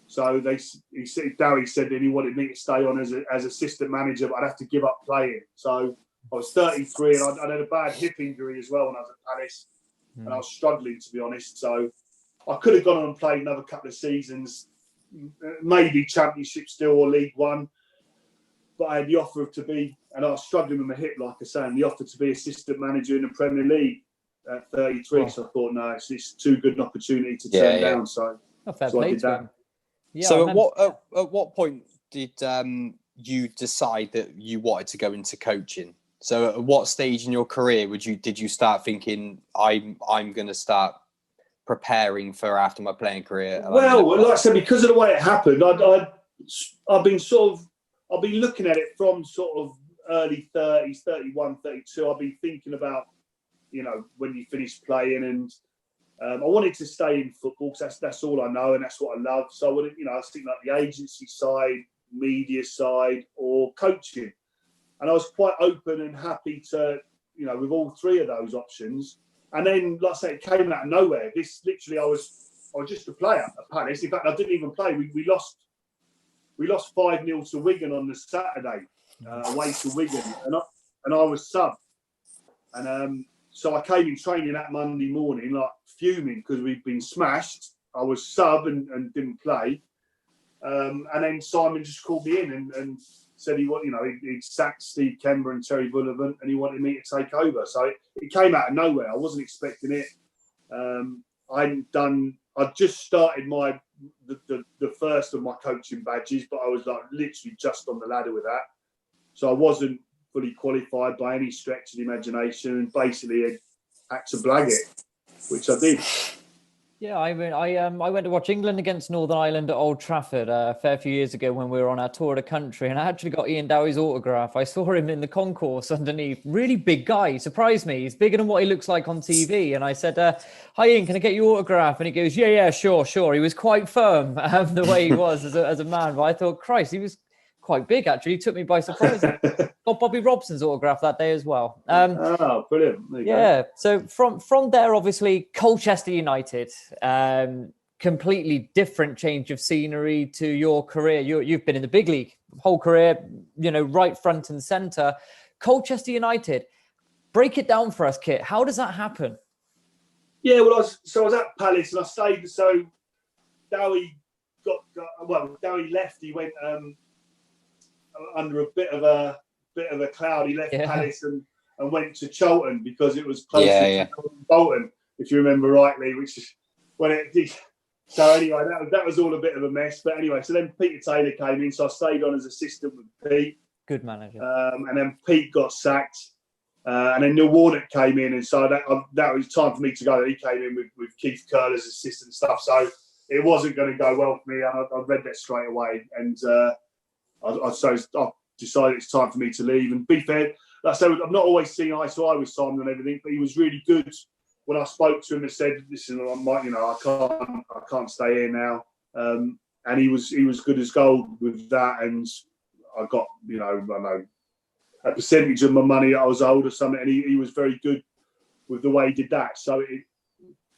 So Dowie said that he wanted me to stay on as assistant manager, but I'd have to give up playing. So I was 33 and I had a bad hip injury as well when I was at Palace. And I was struggling, to be honest. So I could have gone on and played another couple of seasons, maybe Championship still or League One. but I had the offer to be, and I was struggling with my hip, like I say, and the offer to be assistant manager in the Premier League at 33. So I thought, no, it's too good an opportunity to turn down. So,
fair play
I did
to
that.
him. Yeah,
so at what point did you decide that you wanted to go into coaching? So at what stage in your career did you start thinking I'm going to start preparing for after my playing career?
Well, like I said, because of the way it happened, I've been looking at it from sort of early 30s, 31, 32. I've been thinking about, when you finish playing, and I wanted to stay in football because that's all I know and that's what I love. So I wanted, I was thinking like the agency side, media side, or coaching. And I was quite open and happy to, with all three of those options. And then, like I say, it came out of nowhere. This literally, I was just a player at Palace. In fact, I didn't even play. We lost 5-0 to Wigan on the Saturday, away to Wigan, and I was sub. And so I came in training that Monday morning, like fuming because we'd been smashed. I was sub and didn't play. And then Simon just called me in and said he'd sacked Steve Kember and Terry Bullivant, and he wanted me to take over. So it came out of nowhere. I wasn't expecting it. I'd just started the first of my coaching badges, but I was like literally just on the ladder with that. So I wasn't fully qualified by any stretch of the imagination, and basically had to blag it, which I did.
Yeah, I mean, I went to watch England against Northern Ireland at Old Trafford a fair few years ago when we were on our tour of the country, and I actually got Ian Dowie's autograph. I saw him in the concourse underneath. Really big guy. He surprised me. He's bigger than what he looks like on TV. And I said, "Hi, Ian, can I get your autograph?" And he goes, "Yeah, sure." He was quite firm the way he was as a man. But I thought, Christ, he was quite big, actually. He took me by surprise. Got Bobby Robson's autograph that day as well.
Brilliant.
Yeah. So from there, obviously, Colchester United, completely different change of scenery to your career. You've been in the big league whole career, right front and centre. Colchester United, break it down for us, Kit. How does that happen?
Yeah, well, I was at Palace and I stayed. So Dowie Dowie left. He went under a bit of a cloud. He left Palace and went to Charlton because it was closer to Bolton, if you remember rightly, which is when it did. So anyway, that was all a bit of a mess. But anyway, so then Peter Taylor came in, so I stayed on as assistant with Pete.
Good manager.
And then Pete got sacked, and then Neil Warnock came in, and so that was time for me to go. He came in with Keith Curl as assistant and stuff, so it wasn't going to go well for me. I read that straight away, and I decided it's time for me to leave. And be fair, like I said, I'm not always seeing eye to eye with Simon and everything, but he was really good when I spoke to him and said, "Listen, I can't stay here now." And he was good as gold with that, and I got a percentage of my money that I was owed or something, and he was very good with the way he did that. So it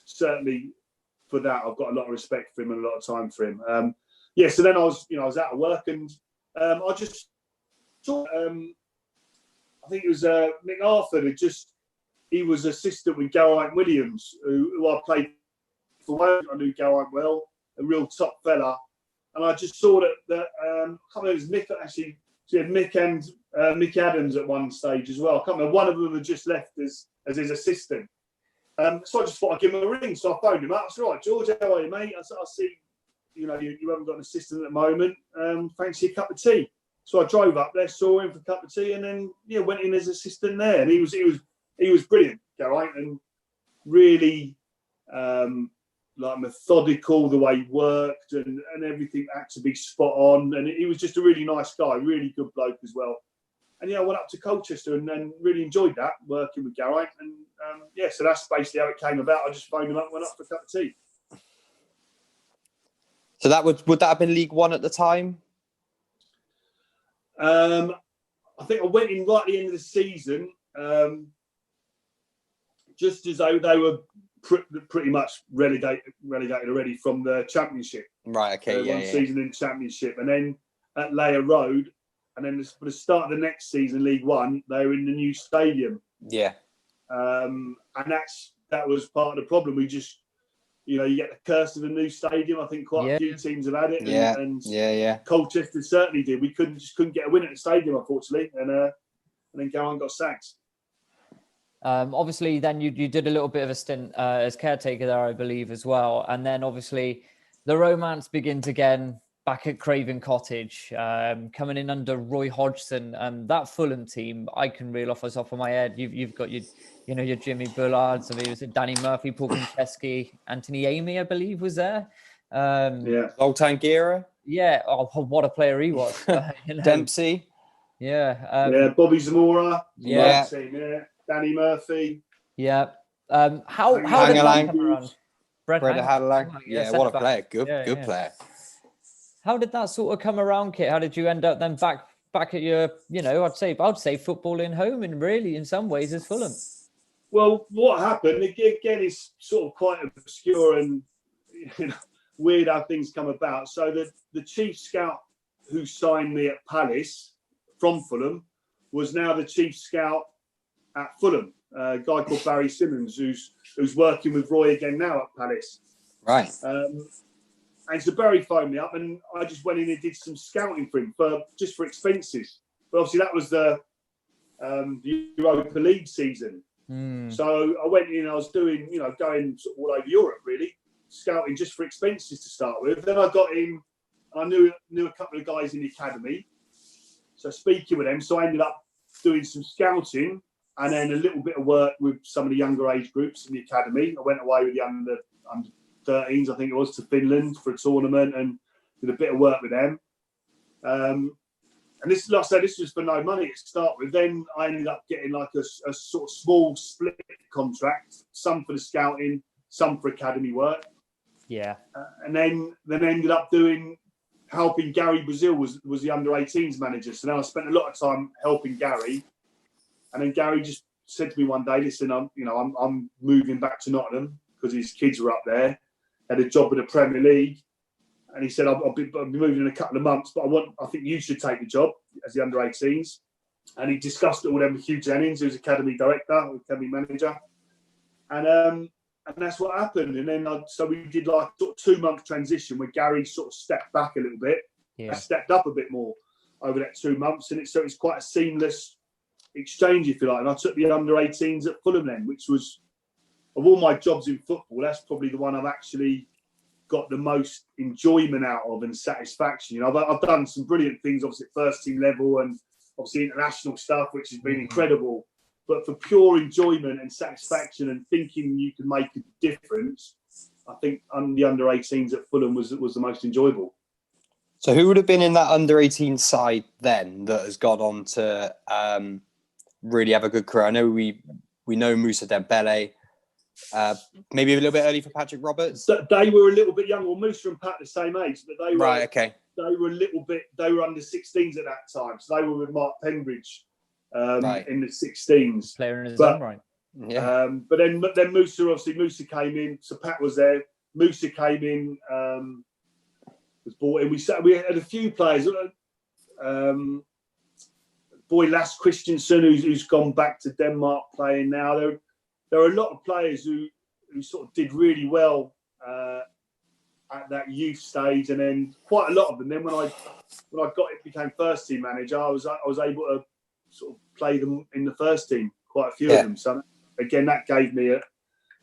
certainly for that I've got a lot of respect for him and a lot of time for him. So then I was out of work, and I just saw I think it was Nick Arthur he was assistant with Geraint Williams, who I played for Wales. I knew Geraint well, a real top fella. And I just saw that I can't remember, it was Mick, actually. So you had Mick and Mick Adams at one stage as well. I can't remember, one of them had just left as his assistant. So I just thought I'd give him a ring. So I phoned him up. I said, "Right, George, how are you, mate?" I said, "I see, you haven't got an assistant at the moment. Fancy a cup of tea?" So I drove up there, saw him for a cup of tea, and then went in as assistant there. And he was brilliant, Geraint, and really methodical the way he worked, and everything had to be spot on. And he was just a really nice guy, really good bloke as well. And I went up to Colchester and really enjoyed that, working with Geraint. And so that's basically how it came about. I just phoned him up, went up for a cup of tea.
So would that have been League One at the time?
I think I went in right at the end of the season, just as though they were pretty much relegated already from the Championship.
Right. Okay.
One season in Championship, and then at Layer Road, and then for the start of the next season, League One, they were in the new stadium.
Yeah.
And that was part of the problem. you get the curse of a new stadium. I think quite a few teams have had it. And Colchester certainly did. We couldn't get a win at the stadium, unfortunately. And then Gowan got sacked.
Obviously, then you did a little bit of a stint as caretaker there, I believe, as well. And then obviously the romance begins again back at Craven Cottage, coming in under Roy Hodgson. And that Fulham team, I can reel off the top of my head. You've got your Jimmy Bullards, I mean, was it Danny Murphy, Paul Konchesky, Anthony Amy, I believe, was there.
Zoltan Gira.
Yeah. Oh, what a player he was.
Dempsey.
Yeah.
Bobby Zamora.
Yeah.
Danny Murphy.
Yeah. How did that come around?
Brett Hadlang. Yeah, what a player. Good player.
How did that sort of come around, Kit? How did you end up then back at your, I'd say footballing home, and really in some ways is Fulham?
Well, what happened again is sort of quite obscure and weird how things come about. So the chief scout who signed me at Palace from Fulham was now the chief scout at Fulham, a guy called Barry Symons, who's working with Roy again now at Palace.
Right.
And so Barry phoned me up, and I just went in and did some scouting for him just for expenses. But obviously that was the Europa League season. So I went in, I was doing, going sort of all over Europe really, scouting just for expenses to start with. Then I got in, and I knew a couple of guys in the academy. So speaking with them, so I ended up doing some scouting and then a little bit of work with some of the younger age groups in the academy. I went away with the under 13s, I think it was, to Finland for a tournament and did a bit of work with them. And this, like I said, this was for no money to start with. Then I ended up getting like a sort of small split contract, some for the scouting, some for academy work.
Yeah.
And then ended up helping Gary Brazil was the under 18s manager. So now I spent a lot of time helping Gary. And then Gary just said to me one day, listen, I'm moving back to Nottingham because his kids were up there, had a job in the Premier League. And he said, I'll be moving in a couple of months, but I think you should take the job as the under 18s. And he discussed it with them with Hugh Jennings, who's academy director, academy manager. And that's what happened. And then so we did like sort of 2-month transition where Gary sort of stepped back a little bit. Yeah. I stepped up a bit more over that 2 months. And it's quite a seamless exchange, if you like. And I took the under 18s at Fulham then, which was, of all my jobs in football, that's probably the one I've actually got the most enjoyment out of and satisfaction. I've done some brilliant things, obviously at first team level and obviously international stuff, which has been incredible. But for pure enjoyment and satisfaction and thinking you can make a difference, I think the under 18s at Fulham was the most enjoyable.
So who would have been in that under 18 side then that has gone on to really have a good career? I know we know Moussa Dembele. Maybe a little bit early for Patrick Roberts.
They were a little bit younger. Well, Moussa and Pat the same age, but they were
right. Okay.
They were a little bit. They were under 16s at that time, so they were with Mark Penbridge in the 16s.
Player in his own right.
Yeah.
But then Moussa came in. So Pat was there. Moussa came in. Was brought in. We had a few players. Boy, Lasse Christensen, who's gone back to Denmark playing now. There are a lot of players who sort of did really well at that youth stage, and then quite a lot of them. Then when I became first team manager, I was able to sort of play them in the first team, quite a few of them. So again, that gave me a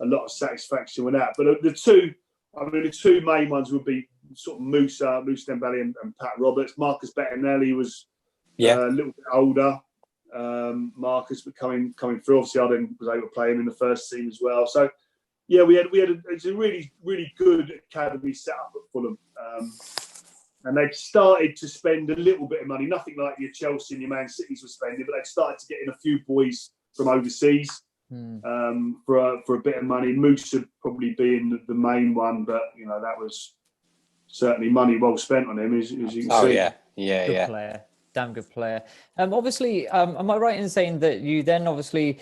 lot of satisfaction with that. But the two main ones would be sort of Moussa Dembele and Pat Roberts. Marcus Bettinelli was a little bit older. Marcus, but coming through, obviously I then was able to play him in the first team as well. So yeah, it's a really, really good academy set up at Fulham, and they've started to spend a little bit of money, nothing like your Chelsea and your Man Cities were spending, but they've started to get in a few boys from overseas for a bit of money. Moussa probably being the main one, but that was certainly money well spent on him, as you can see.
Oh yeah.
Good player. Damn good player. Obviously, am I right in saying that you then obviously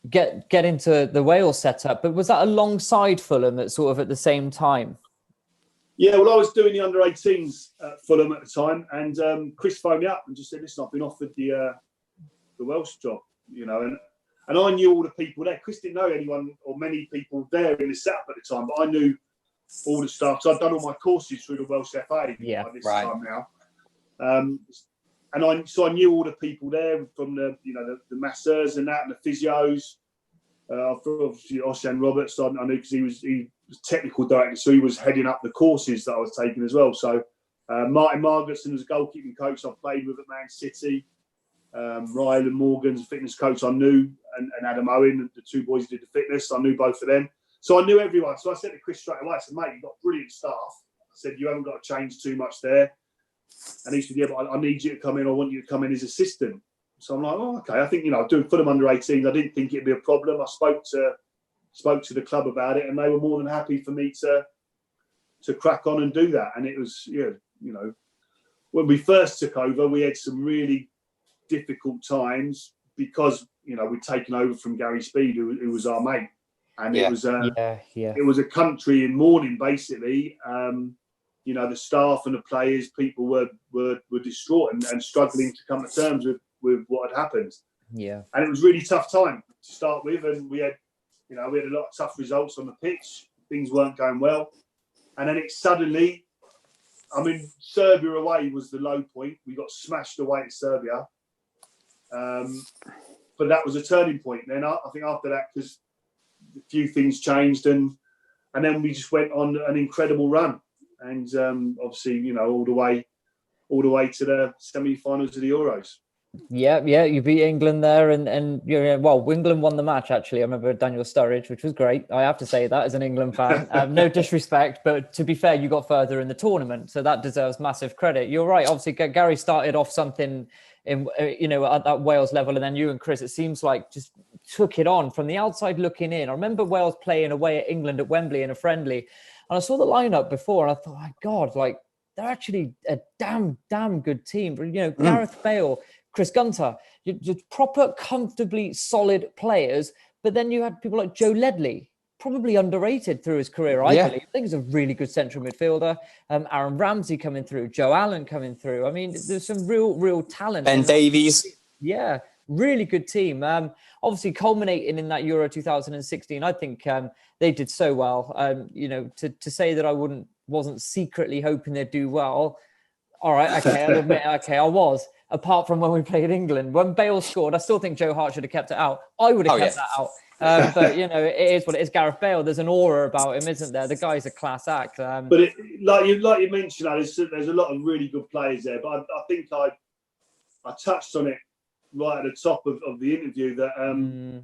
get into the Wales setup, but was that alongside Fulham at the same time?
Yeah, well, I was doing the under 18s at Fulham at the time, and Chris phoned me up and just said, "Listen, I've been offered the Welsh job," and And I knew all the people there. Chris didn't know anyone or many people there in the setup at the time, but I knew all the staff. So I'd done all my courses through the Welsh FA by this time now. And I knew all the people there from the masseurs and that, and the physios. Obviously, Ossian Roberts, I knew because he was technical director, so he was heading up the courses that I was taking as well. So Martin Margetson was a goalkeeping coach I played with at Man City. Ryland Morgan's a fitness coach I knew, and Adam Owen, the two boys who did the fitness, I knew both of them. So I knew everyone. So I said to Chris straight away, I said, mate, you've got brilliant staff. I said, you haven't got to change too much there. And he said, yeah, but I need you to come in. I want you to come in as assistant. So I'm like, oh, okay. I think, doing Fulham under 18s, I didn't think it'd be a problem. I spoke to the club about it, and they were more than happy for me to crack on and do that. And it was, when we first took over, we had some really difficult times because, we'd taken over from Gary Speed, who was our mate. And it was it was a country in mourning, basically. The staff and the players, people were distraught and struggling to come to terms with what had happened.
Yeah. And
it was really tough time to start with, and we had a lot of tough results on the pitch. Things weren't going well. And then it suddenly, Serbia away was the low point. We got smashed away at Serbia. But that was a turning point. Then I think after that, because a few things changed, and then we just went on an incredible run. And obviously, all the way to the semi-finals of the Euros.
Yeah, you beat England there, and England won the match. Actually, I remember Daniel Sturridge, which was great. I have to say that as an England fan, no disrespect, but to be fair, you got further in the tournament, so that deserves massive credit. You're right. Obviously, Gary started off something in at that Wales level, and then you and Chris, it seems like, just took it on from the outside looking in. I remember Wales playing away at England at Wembley in a friendly. And I saw the lineup before, and I thought, my God, like, they're actually a damn good team. Gareth Bale, Chris Gunter, just proper, comfortably solid players. But then you had people like Joe Ledley, probably underrated through his career, I believe. I think he's a really good central midfielder. Aaron Ramsey coming through, Joe Allen coming through. There's some real talent.
Ben Davies.
Yeah, really good team. Obviously culminating in that Euro 2016, I think they did so well. To say that I wasn't secretly hoping they'd do well. All right, okay, I'll admit, I was. Apart from when we played England, when Bale scored, I still think Joe Hart should have kept it out. I would have kept that out. But it is what it is. Gareth Bale, there's an aura about him, isn't there? The guy's a class act.
But like you mentioned, there's a lot of really good players there. But I think I touched on it right at the top of the interview that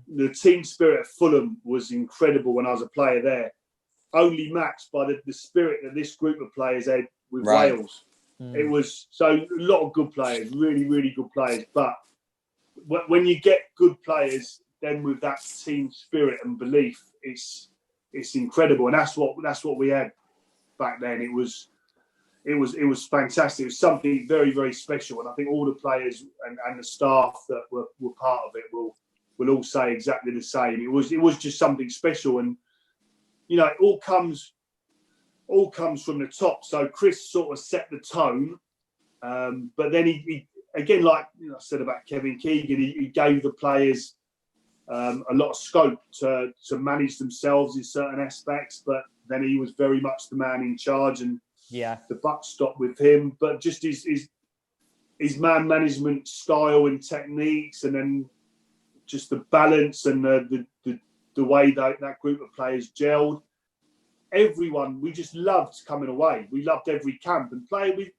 the team spirit of Fulham was incredible when I was a player there. Only matched by the spirit that this group of players had with Wales. It was so a lot of good players, really, really good players. But when you get good players, then with that team spirit and belief, it's incredible, and that's what we had back then. It was fantastic. It was something very, very special, and I think all the players and the staff that were part of it will all say exactly the same. It was just something special, and it all comes from the top. So Chris sort of set the tone, but then he again, like I said about Kevin Keegan, he gave the players a lot of scope to manage themselves in certain aspects, but then he was very much the man in charge, and the buck stopped with him. But just his man management style and techniques, and then just the balance and the way that group of players gelled. Everyone, we just loved coming away. We loved every camp and playing.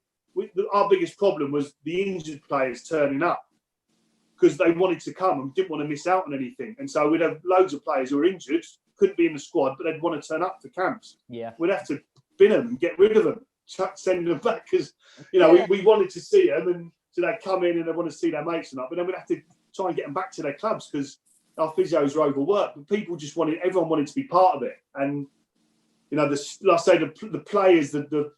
Our biggest problem was the injured players turning up because they wanted to come and didn't want to miss out on anything. And so we'd have loads of players who were injured, couldn't be in the squad, but they'd want to turn up for camps. Yeah, we'd have to bin them and get rid of them, send them back because we wanted to see them, and so they'd come in and they want to see their mates and that. But then we'd have to try and get them back to their clubs because our physios were overworked. But people just everyone wanted to be part of it, and like I say, the players, the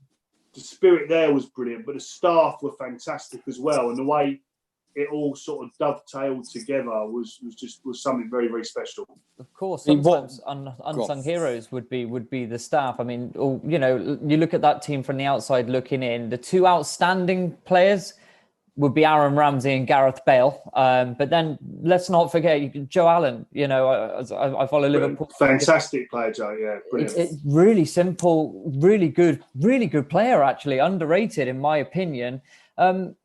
spirit there was brilliant, but the staff were fantastic as well, and the way it all sort of dovetailed together was something very, very special.
Of course, sometimes unsung heroes would be the staff. You look at that team from the outside looking in. The two outstanding players, would be Aaron Ramsey and Gareth Bale. But then let's not forget Joe Allen. You know, I follow Liverpool.
Fantastic player, Joe. Yeah, brilliant.
It's really simple, really good player, actually, underrated in my opinion.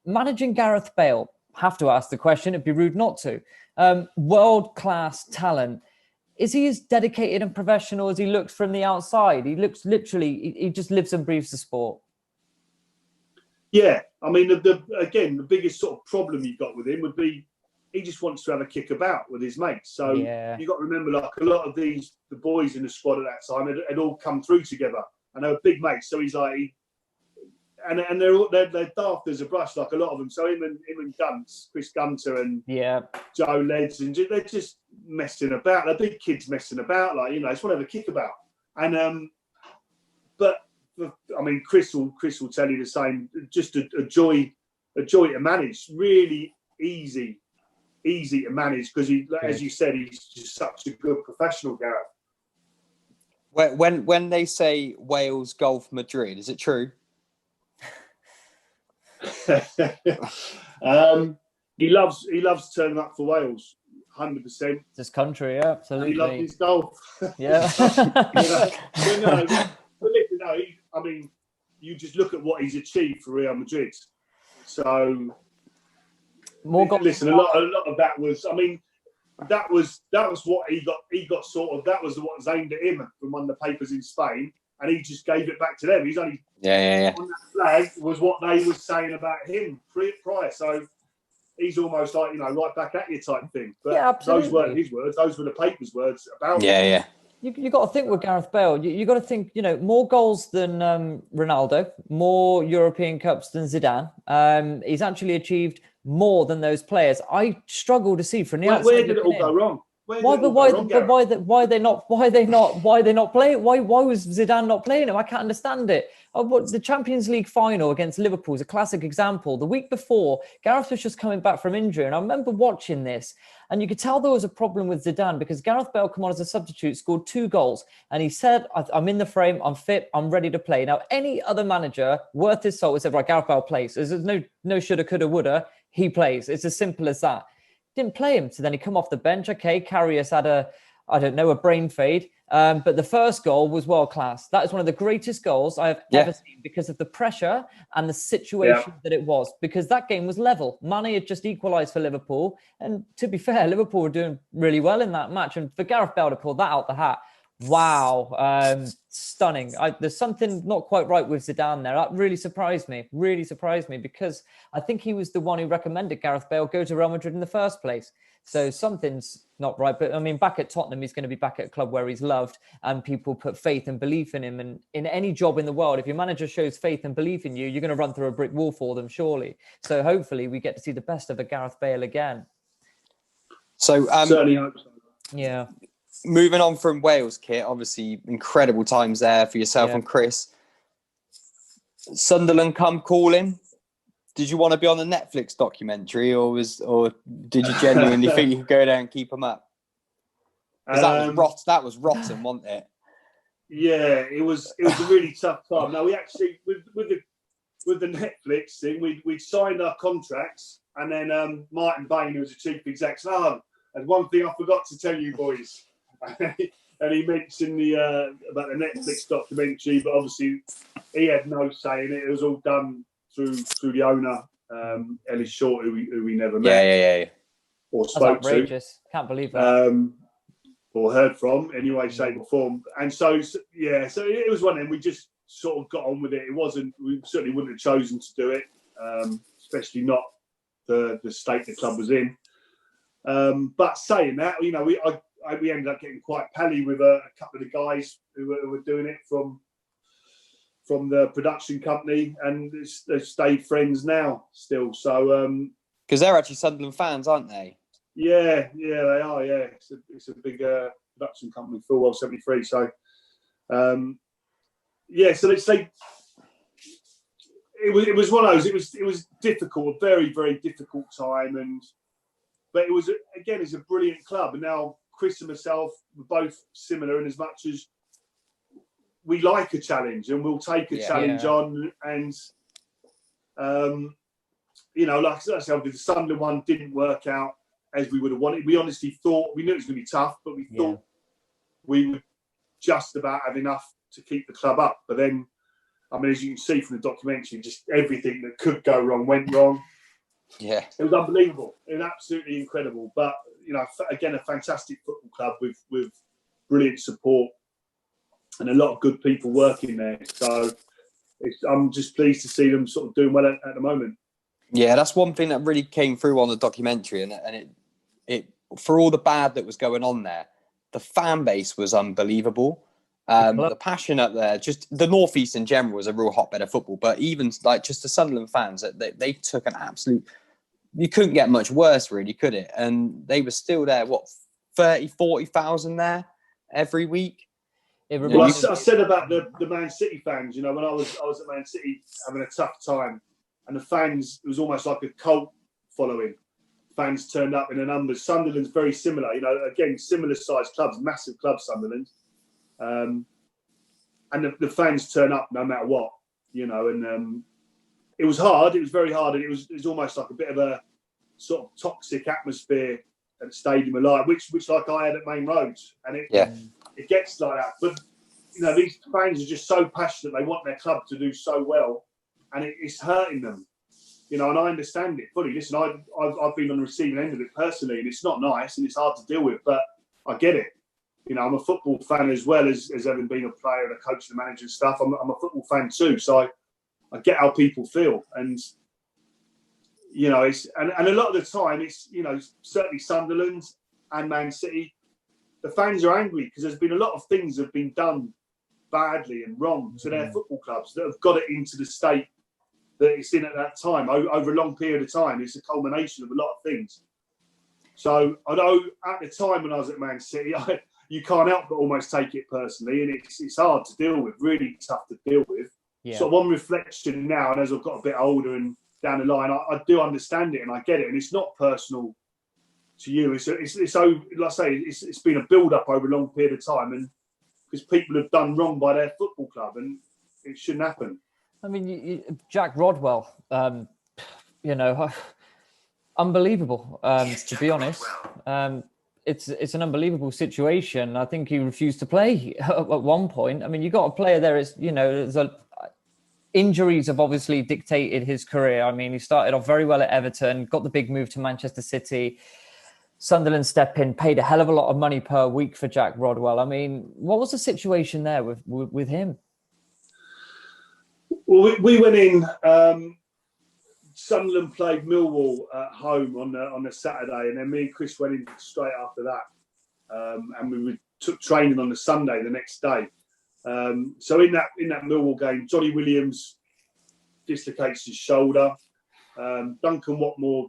Managing Gareth Bale, have to ask the question, it'd be rude not to. World-class talent. Is he as dedicated and professional as he looks from the outside? He looks literally, he just lives and breathes the sport.
Yeah, I mean, the biggest sort of problem you got with him would be he just wants to have a kick about with his mates. So you got to remember, like a lot of the boys in the squad at that time had all come through together, and they were big mates. So he's like, and they're daft as a brush, like a lot of them. So him and Chris Gunter and Joe Leds, and they're just messing about. They're big kids messing about, like, you know, it's whatever kick about. And but I mean, Chris will tell you the same. Just a joy to manage. Really easy to manage because he, as you said, he's just such a good professional, Gareth.
When they say Wales Golf Madrid, is it true?
He loves turning up for Wales, 100%.
It's his country, yeah, absolutely.
He loves his golf.
Yeah.
I mean, you just look at what he's achieved for Real Madrid. So, listen, a lot of that was. I mean, that was what he got. He got sort of. That was what was aimed at him from one of the papers in Spain, and he just gave it back to them. He's only on that flag was what they were saying about him prior. So he's almost like, you know, right back at you type thing. But those weren't his words. Those were the paper's words about him.
Yeah.
You got to think with Gareth Bale. You got to think, you know, more goals than Ronaldo, more European Cups than Zidane. He's actually achieved more than those players. I struggle to see from the outside.
Where did it all go wrong? Why are they not playing? Why was Zidane not playing him? I can't understand it. The Champions League final against Liverpool is a classic example. The week before, Gareth was just coming back from injury, and I remember watching this, and you could tell there was a problem with Zidane because Gareth Bale came on as a substitute, scored 2 goals, and he said, "I'm in the frame, I'm fit, I'm ready to play." Now, any other manager worth his salt would say, "Right, Gareth Bale plays." There's no shoulda, coulda, woulda. He plays. It's as simple as that. Didn't play him. So then he come off the bench. Okay, Karius had a brain fade. But the first goal was world class. That is one of the greatest goals I have ever seen because of the pressure and the situation that it was. Because that game was level. Mane had just equalised for Liverpool. And to be fair, Liverpool were doing really well in that match. And for Gareth Bale to pull that out the hat, wow, stunning. There's something not quite right with Zidane there. That really surprised me because I think he was the one who recommended Gareth Bale go to Real Madrid in the first place. So something's not right. But I mean, back at Tottenham, he's going to be back at a club where he's loved and people put faith and belief in him. And in any job in the world, if your manager shows faith and belief in you, you're going to run through a brick wall for them, surely. So hopefully we get to see the best of a Gareth Bale again.
So
certainly hope so.
Yeah.
Moving on from Wales, Kit, obviously incredible times there for yourself and Chris. Sunderland come calling. Did you want to be on the Netflix documentary, or did you genuinely think you could go there and keep them up? Because that was rotten, wasn't it?
Yeah, it was a really tough time. Now we actually with the Netflix thing, we signed our contracts, and then Martin Bain, who was the chief exec, said, "There's one thing I forgot to tell you boys." And he mentioned about the Netflix documentary, but obviously he had no say in it. It was all done through the owner, Ellis Short, who we never met.
Yeah.
Or spoke
That's outrageous. Can't believe that.
Or heard from, any way, shape or form. And so it was one of them. We just sort of got on with it. We certainly wouldn't have chosen to do it, especially not the state the club was in. But saying that, you know, we ended up getting quite pally with a couple of the guys who were doing it from the production company, and they've stayed friends now still. So
because they're actually Sunderland fans, aren't they?
Yeah, they are. Yeah, it's a big production company, Fulham 73. So so it's like it was one of those. It was difficult, a very, very difficult time, but it was it's a brilliant club, and now Chris and myself were both similar in as much as we like a challenge and we'll take a challenge on. And like I said, the Sunderland one didn't work out as we would have wanted. We honestly thought, we knew it was going to be tough, but we thought we would just about have enough to keep the club up. But then, I mean, as you can see from the documentary, just everything that could go wrong went wrong.
Yeah.
It was unbelievable. It was absolutely incredible. But, again, a fantastic football club with brilliant support and a lot of good people working there. So I'm just pleased to see them sort of doing well at the moment.
Yeah, that's one thing that really came through on the documentary, and it for all the bad that was going on there, the fan base was unbelievable. The passion up there, just the North East in general was a real hotbed of football, but even like just the Sunderland fans, they took an absolute, you couldn't get much worse really, could it? And they were still there, 40,000 there every week.
Well, I said about the Man City fans, when I was at Man City having a tough time, and the fans, it was almost like a cult following. Fans turned up in the numbers. Sunderland's very similar, again, similar sized clubs, massive clubs, Sunderland. And the fans turn up no matter what, and it was hard. It was very hard. And it was almost like a bit of a sort of toxic atmosphere at the Stadium of Light, which like I had at Main Road. And it gets like that. But, these fans are just so passionate. They want their club to do so well. And it's hurting them, and I understand it fully. Listen, I've been on the receiving end of it personally, and it's not nice and it's hard to deal with, but I get it. I'm a football fan as well as having been a player and a coach and a manager and stuff. I'm a football fan too, so I get how people feel, and it's and a lot of the time it's certainly Sunderland and Man City, the fans are angry because there's been a lot of things that have been done badly and wrong to their football clubs that have got it into the state that it's in at that time over a long period of time. It's a culmination of a lot of things. So although at the time when I was at Man City, you can't help but almost take it personally, and it's hard to deal with, really tough to deal with. Yeah. So on reflection now, and as I've got a bit older and down the line, I do understand it and I get it, and it's not personal to you. It's like I say, it's been a build up over a long period of time, and because people have done wrong by their football club, and it shouldn't happen.
I mean, Jack Rodwell, unbelievable. To be honest. It's an unbelievable situation. I think he refused to play at one point. I mean, you got a player there. Injuries have obviously dictated his career. I mean, he started off very well at Everton, got the big move to Manchester City. Sunderland step in, paid a hell of a lot of money per week for Jack Rodwell. I mean, what was the situation there with him?
Well, we went in. Sunderland played Millwall at home on the Saturday, and then me and Chris went in straight after that, and we took training on the Sunday the next day. So in that Millwall game, Johnny Williams dislocates his shoulder. Duncan Watmore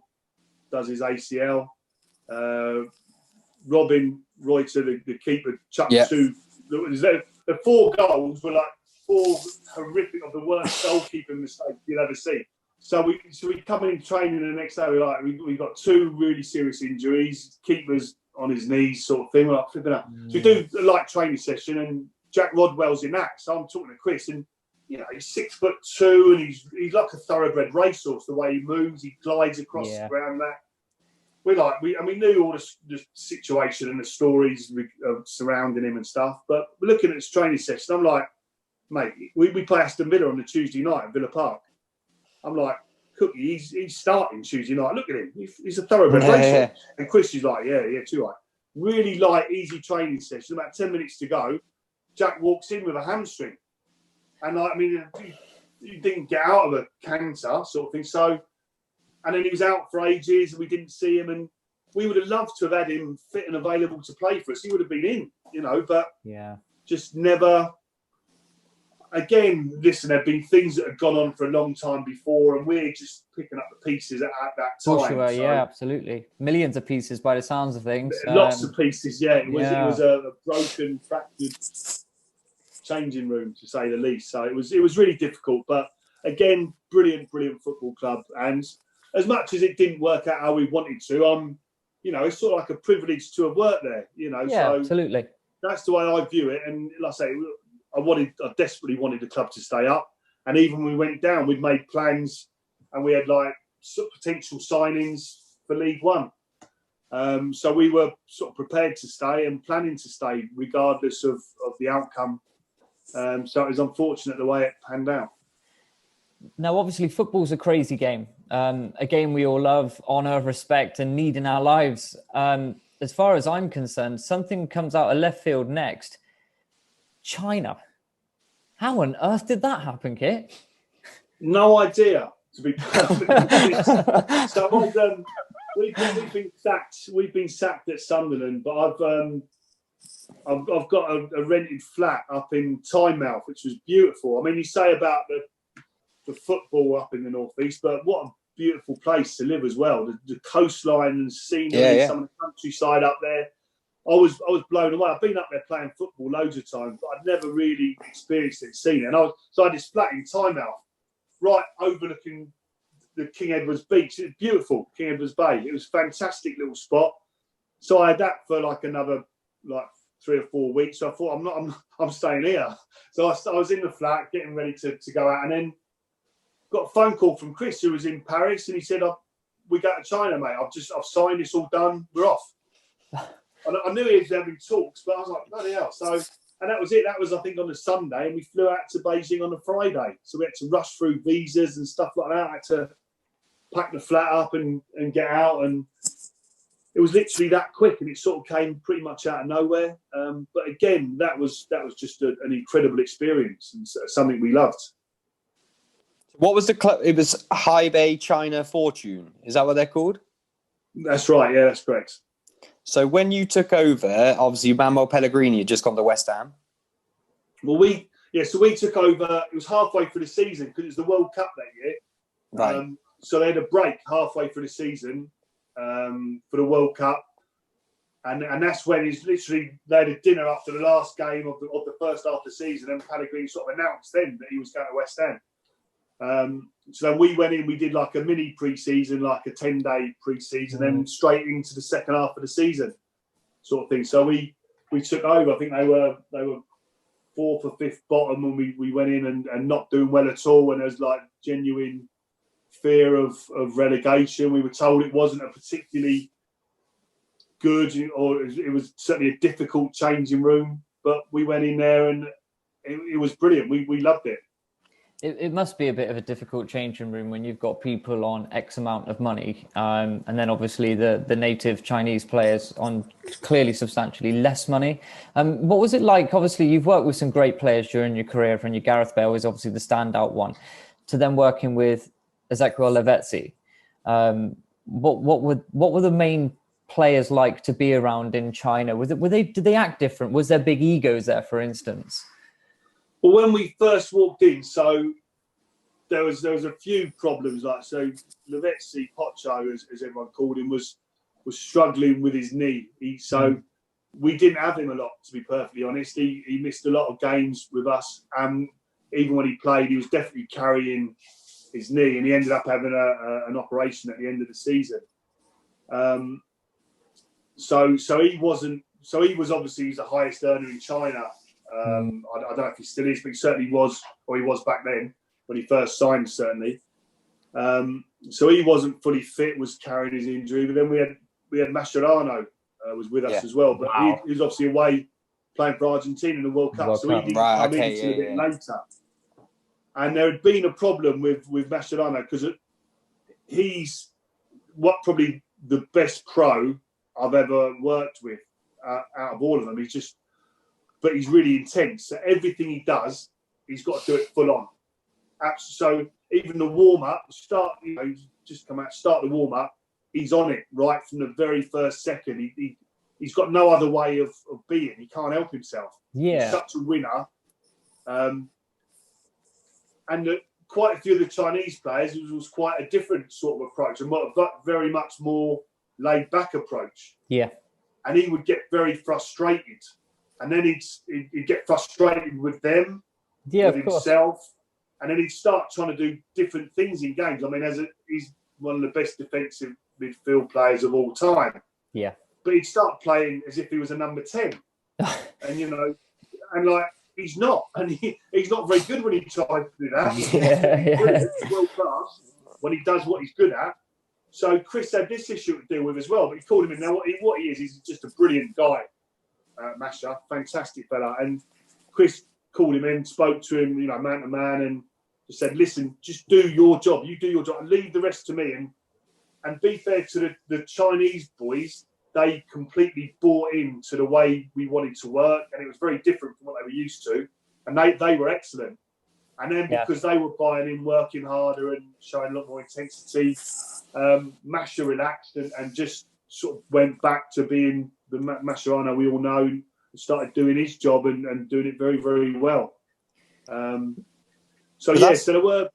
does his ACL. Robin Reuter, the keeper, chucked two. The 4 goals were like 4 horrific, of the worst goalkeeping mistakes you'll ever see. So we come in training the next day. We got 2 really serious injuries. Keeper's on his knees, sort of thing. We're like flipping out. So we do a light training session, and Jack Rodwell's in that. So I'm talking to Chris, and he's 6'2", and he's like a thoroughbred racehorse. The way he moves, he glides across the ground. We knew all the situation and the stories surrounding him and stuff. But we're looking at this training session. I'm like, mate, we play Aston Villa on the Tuesday night at Villa Park. I'm like, Cookie, he's starting Tuesday night. Look at him. He's a thoroughbred racehorse. Yeah. And Chris is like, yeah, too right. Really light, easy training session. About 10 minutes to go. Jack walks in with a hamstring. And he didn't get out of a cancer sort of thing. So, and then he was out for ages and we didn't see him. And we would have loved to have had him fit and available to play for us. He would have been in, but just never. Again, listen, there have been things that have gone on for a long time before, and we're just picking up the pieces at that time.
Sure, yeah, absolutely. Millions of pieces by the sounds of things.
Lots of pieces, yeah. It was a broken, fractured changing room, to say the least. So it was really difficult. But again, brilliant football club. And as much as it didn't work out how we wanted to, it's sort of like a privilege to have worked there, Yeah, so
absolutely.
That's the way I view it. And like I say, I desperately wanted the club to stay up. And even when we went down, we'd made plans and we had potential signings for League One. So we were sort of prepared to stay and planning to stay regardless of the outcome. So it was unfortunate the way it panned out.
Now, obviously, football's a crazy game. A game we all love, honour, respect, and need in our lives. As far as I'm concerned, something comes out of left field next. China. How on earth did that happen, Kit?
No idea, to be perfectly honest. So we've been sacked at Sunderland, but I've got a rented flat up in Tynemouth, which was beautiful. I mean, you say about the football up in the northeast, but what a beautiful place to live as well. The coastline and scenery, some of the countryside up there. I was blown away. I've been up there playing football loads of times, but I'd never really experienced it, seen it. And so I had this flat in Tynemouth, right overlooking the King Edward's Beach. It's beautiful, King Edward's Bay. It was a fantastic little spot. So I had that for another 3 or 4 weeks. So I thought I'm staying here. So I was in the flat getting ready to go out, and then got a phone call from Chris, who was in Paris, and he said, "We go to China, mate. I've signed. It's all done. We're off." I knew he was having talks, but I was like, bloody hell. So, and that was it. That was, I think, on a Sunday, and we flew out to Beijing on a Friday. So we had to rush through visas and stuff like that. I had to pack the flat up and get out, and it was literally that quick, and it sort of came pretty much out of nowhere. But again, that was just an incredible experience and something we loved.
What was the club? It was Hebei China Fortune. Is that what they're called?
That's right. Yeah, that's correct.
So when you took over, obviously Manuel Pellegrini had just gone to West Ham.
Well, we took over. It was halfway through the season because it was the World Cup that year.
Right.
So they had a break halfway through the season for the World Cup, and that's when it's literally they had a dinner after the last game of the first half of the season, and Pellegrini sort of announced then that he was going to West Ham. So then we went in, we did like a mini pre-season, like a 10-day pre-season, then straight into the second half of the season sort of thing. So we took over. I think they were 4th or 5th bottom, and we went in and not doing well at all. And there's like genuine fear of relegation. We were told it wasn't a particularly good, or it was certainly a difficult changing room, but we went in there and it was brilliant. We loved it.
It must be a bit of a difficult changing room when you've got people on X amount of money, and then obviously the native Chinese players on clearly substantially less money. What was it like? Obviously, you've worked with some great players during your career, and your Gareth Bale is obviously the standout one, to then working with Ezequiel Lavezzi. What were the main players like to be around in China? Did they act different? Was there big egos there, for instance?
Well, when we first walked in, so there was a few problems. So Lavezzi, Pocho, as everyone called him, was struggling with his knee. So we didn't have him a lot, to be perfectly honest. He missed a lot of games with us. Even when he played, he was definitely carrying his knee, and he ended up having an operation at the end of the season. So he wasn't. So he was obviously the highest earner in China. I don't know if he still is, but he certainly was, or he was back then when he first signed, certainly. So he wasn't fully fit, was carrying his injury. But then we had Mascherano was with us as well, but he was obviously away playing for Argentina in the World Cup, so he didn't come in until a bit later. And there had been a problem with Mascherano because he's probably the best pro I've ever worked with out of all of them. But he's really intense. So everything he does, he's got to do it full on. So even the warm up, start the warm up, he's on it right from the very first second. He's got no other way of being. He can't help himself.
Yeah,
he's such a winner. And quite a few of the Chinese players, it was quite a different sort of approach, and very much more laid back approach.
Yeah,
and he would get very frustrated. And then he'd get frustrated with them, with himself, and then he'd start trying to do different things in games. I mean, he's one of the best defensive midfield players of all time.
Yeah.
But he'd start playing as if he was a number 10. And, he's not. And he's not very good when he tries to do that.
Yeah.
World class. when he does what he's good at. So Chris had this issue to deal with as well, but he called him in. Now, what he is, he's just a brilliant guy, Masha, fantastic fella. And Chris called him in, spoke to him, man to man, and just said, listen, just do your job. You do your job and leave the rest to me. And be fair to the Chinese boys, they completely bought into the way we wanted to work, and it was very different from what they were used to. And they were excellent. And then because they were buying in, working harder and showing a lot more intensity, Masha relaxed and just sort of went back to being the Mascherano we all know, and started doing his job and doing it very, very well. So there were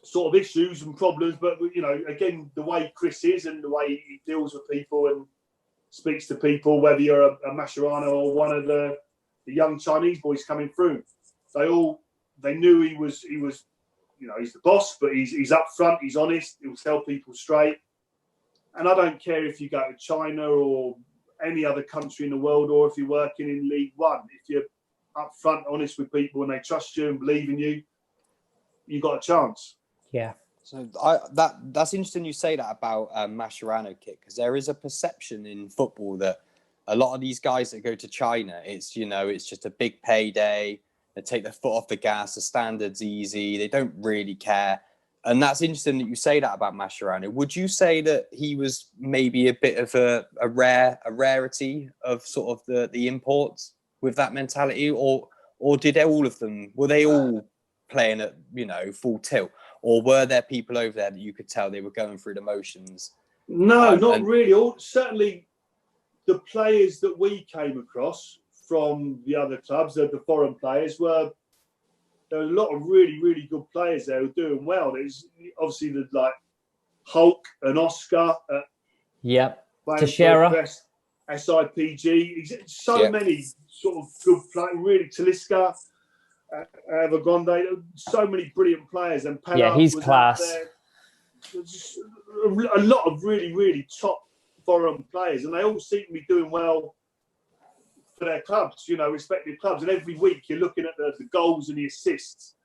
sort of issues and problems, but again, the way Chris is and the way he deals with people and speaks to people, whether you're a Mascherano or one of the young Chinese boys coming through, they knew he was he's the boss, but he's up front, he's honest, he'll tell people straight. And I don't care if you go to China or any other country in the world, or if you're working in League One, if you're up front, honest with people, and they trust you and believe in you, you got a chance.
Yeah.
So that's interesting you say that about Mascherano, Kit, because there is a perception in football that a lot of these guys that go to China, it's just a big payday. They take their foot off the gas. The standard's easy. They don't really care. And that's interesting that you say that about Mascherano. Would you say that he was maybe a bit of a rarity of sort of the imports with that mentality, or did all of them, were they all playing at full tilt, or were there people over there that you could tell they were going through the motions?
No, not really. Certainly, the players that we came across from the other clubs, the foreign players, there were a lot of really, really good players there who were doing well. There's obviously like Hulk and Oscar.
Teixeira.
SIPG. So many sort of good players. Really, Talisca, Evergrande. So many brilliant players. And Pella
he's
was
class.
Just a lot of really, really top foreign players, and they all seem to be doing well for their clubs, respective clubs. And every week you're looking at the goals and the assists,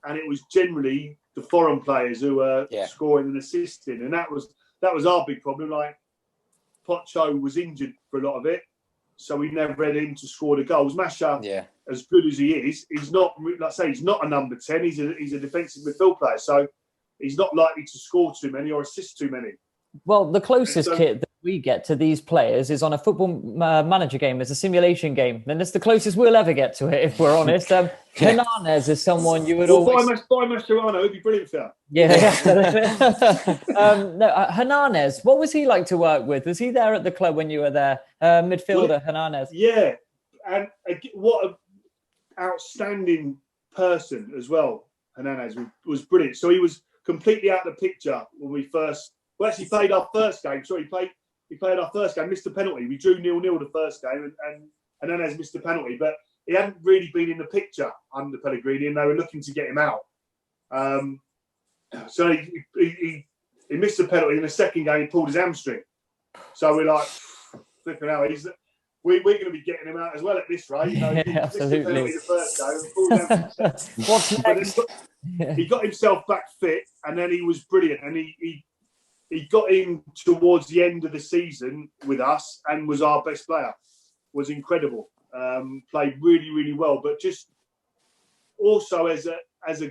and it was generally the foreign players who were scoring and assisting. And that was our big problem. Like, Pocho was injured for a lot of it, so we never had him to score the goals. Masha, as good as he is, he's not, like I say, he's not a number 10. He's a defensive midfield player, so he's not likely to score too many or assist too many.
Well, the closest kit that we get to these players is on a football manager game. It's a simulation game. And it's the closest we'll ever get to it, if we're honest. Hernandez is someone you would always...
Buy Mascherano, it'd be brilliant for
you. Hernandez, what was he like to work with? Was he there at the club when you were there? Midfielder, Hernandez.
Yeah. And what an outstanding person as well. Hernandez was brilliant. So he was completely out of the picture when we first... We actually played our first game. Sorry, he played our first game, missed a penalty. We drew 0-0 the first game, and Hernandez missed a penalty. But he hadn't really been in the picture under Pellegrini, and they were looking to get him out. So he missed a penalty. In the second game, he pulled his hamstring. So we're like, flipping out. We're going to be getting him out as well at this rate. He
absolutely.
Missed the penalty the first game.
What's next?
He got himself back fit, and then he was brilliant. And he got in towards the end of the season with us and was our best player. Was incredible. Played really, really well, but just also as a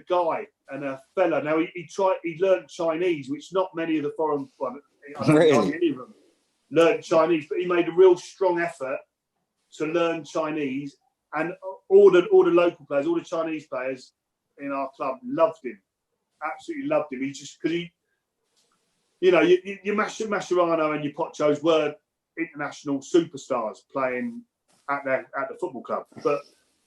guy and a fella. Now he learned Chinese, which not many of the foreign, I don't think any of them learned Chinese, but he made a real strong effort to learn Chinese, and all the local players, all the Chinese players in our club loved him. Absolutely loved him. He just because your Mascherano and your Pochos were international superstars playing at the football club. But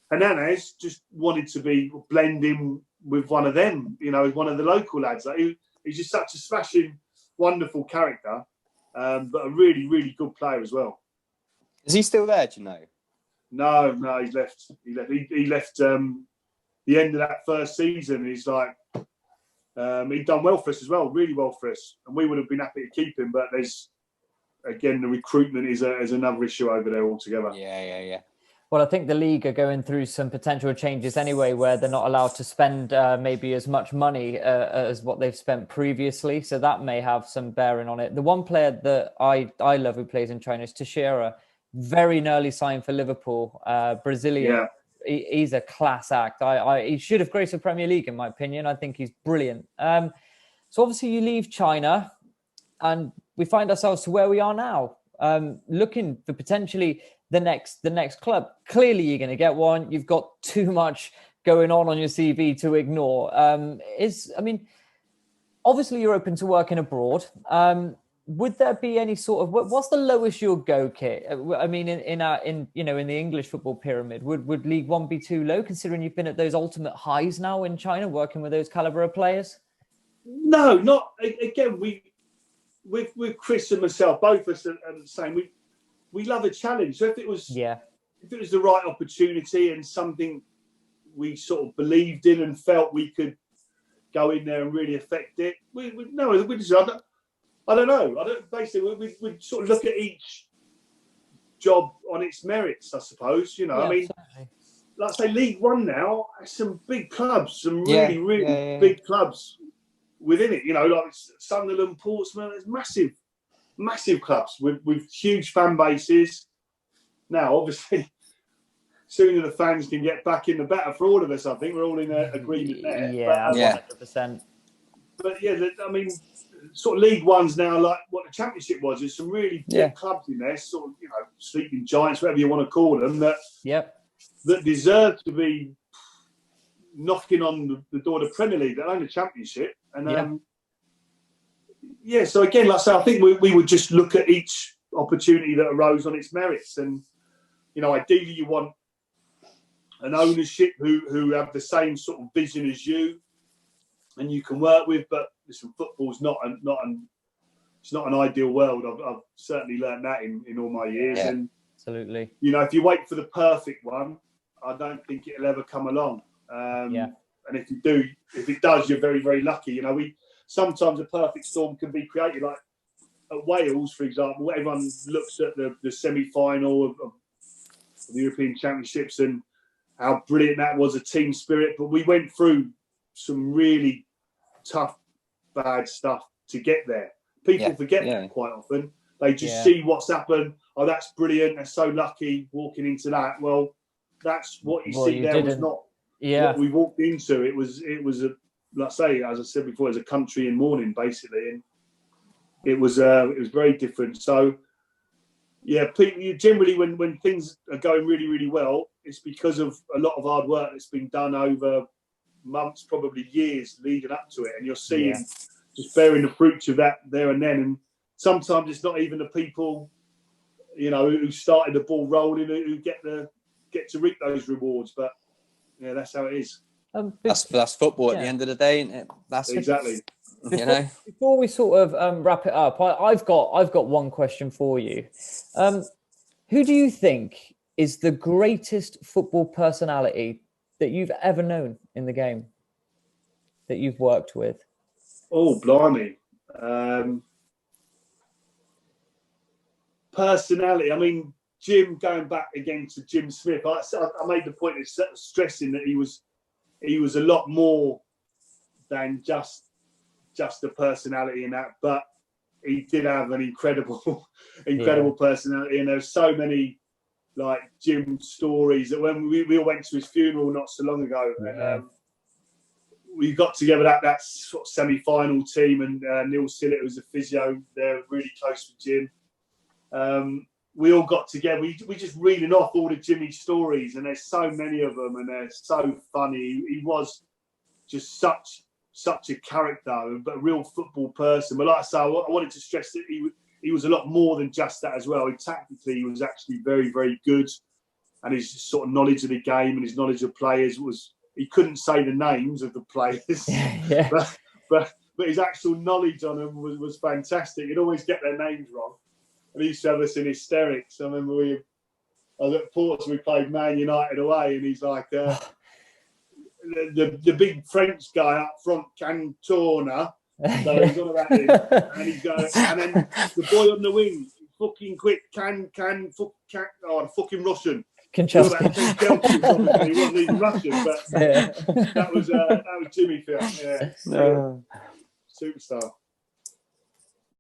Hernandez just wanted to be blending with one of them, one of the local lads. Like he's just such a smashing, wonderful character, but a really, really good player as well.
Is he still there, do you know?
No, he's left. He left the end of that first season. He's like... he'd done well for us as well, really well for us, and we would have been happy to keep him. But the recruitment is another issue over there altogether.
Yeah.
Well, I think the league are going through some potential changes anyway, where they're not allowed to spend maybe as much money as what they've spent previously. So that may have some bearing on it. The one player that I love who plays in China is Teixeira. Very early sign for Liverpool, Brazilian.
Yeah.
He's a class act. He should have graced the Premier League, in my opinion. I think he's brilliant. So obviously you leave China and we find ourselves to where we are now, looking for potentially the next club. Clearly you're going to get one. You've got too much going on your CV to ignore. Obviously you're open to working abroad. Would there be any sort of, what's the lowest you'll go, Kit? I mean, in the English football pyramid, would League One be too low, considering you've been at those ultimate highs now in China, working with those caliber of players?
No, not again. With Chris and myself, both of us are the same. We love a challenge. So if it was the right opportunity and something we sort of believed in and felt we could go in there and really affect it, I don't know. Basically, we sort of look at each job on its merits, I suppose. You know, I mean,
certainly.
like I say, League One now, some big clubs, some really big clubs within it. You know, like Sunderland, Portsmouth, there's massive clubs with huge fan bases. Now, obviously, sooner the fans can get back in, the better for all of us. I think we're all in agreement there.
Yeah, 100%.
But yeah, I mean, sort of League One's now like what the Championship was. There's some really big clubs in there, sort of, you know, sleeping giants, whatever you want to call them, that deserve to be knocking on the door of the Premier League, that own the Championship. And so again, like I say, I think we would just look at each opportunity that arose on its merits. And, you know, ideally you want an ownership who have the same sort of vision as you and you can work with. But listen, football's it's not an ideal world. I've certainly learned that in all my years.
Yeah,
and
absolutely.
You know, if you wait for the perfect one, I don't think it'll ever come along. And if it does, you're very, very lucky. You know, sometimes a perfect storm can be created. Like at Wales, for example, everyone looks at the semi-final of the European Championships and how brilliant that was, a team spirit. But we went through some really tough, bad stuff to get there. People forget that quite often. They just see what's happened. Oh, that's brilliant. They're so lucky walking into that. Well, that's what you see there was not what we walked into. It was like I say, as I said before, it was a country in mourning, basically. And it was very different. So, people, generally when things are going really, really well, it's because of a lot of hard work that's been done over months, probably years leading up to it. And you're seeing just bearing the fruits of that there and then. And sometimes it's not even the people, you know, who started the ball rolling who get to reap those rewards. But yeah, that's how it is.
That's football at the end of the day, isn't it? That's
exactly.
You know.
Before we sort of wrap it up, I've got one question for you. Who do you think is the greatest football personality that you've ever known in the game, that you've worked with?
Oh, blimey. Personality. I mean, Jim, going back again to Jim Smith, I made the point of stressing that he was a lot more than just a personality in that, but he did have an incredible personality. And there's so many like Jim stories that when we all went to his funeral not so long ago, and we got together that sort of semi-final team, and Neil Sillett, who's a physio, they're really close with Jim. We all got together. We just reading off all the Jimmy stories, and there's so many of them, and they're so funny. He was just such a character, but a real football person. But like I say, I wanted to stress that he was a lot more than just that as well. Tactically, he was actually very, very good, and his sort of knowledge of the game and his knowledge of players was. He couldn't say the names of the players, but his actual knowledge on them was fantastic. He'd always get their names wrong. And he used to have us in hysterics. I remember I was at Portsmouth, we played Man United away, and he's like, the big French guy up front, Cantona. So he's on about him. And he's going, and then the boy on the wing, fucking quick, the fucking Russian.
Konchesky.
He wasn't even Russian, but that was Jimmy Phil. Yeah, superstar.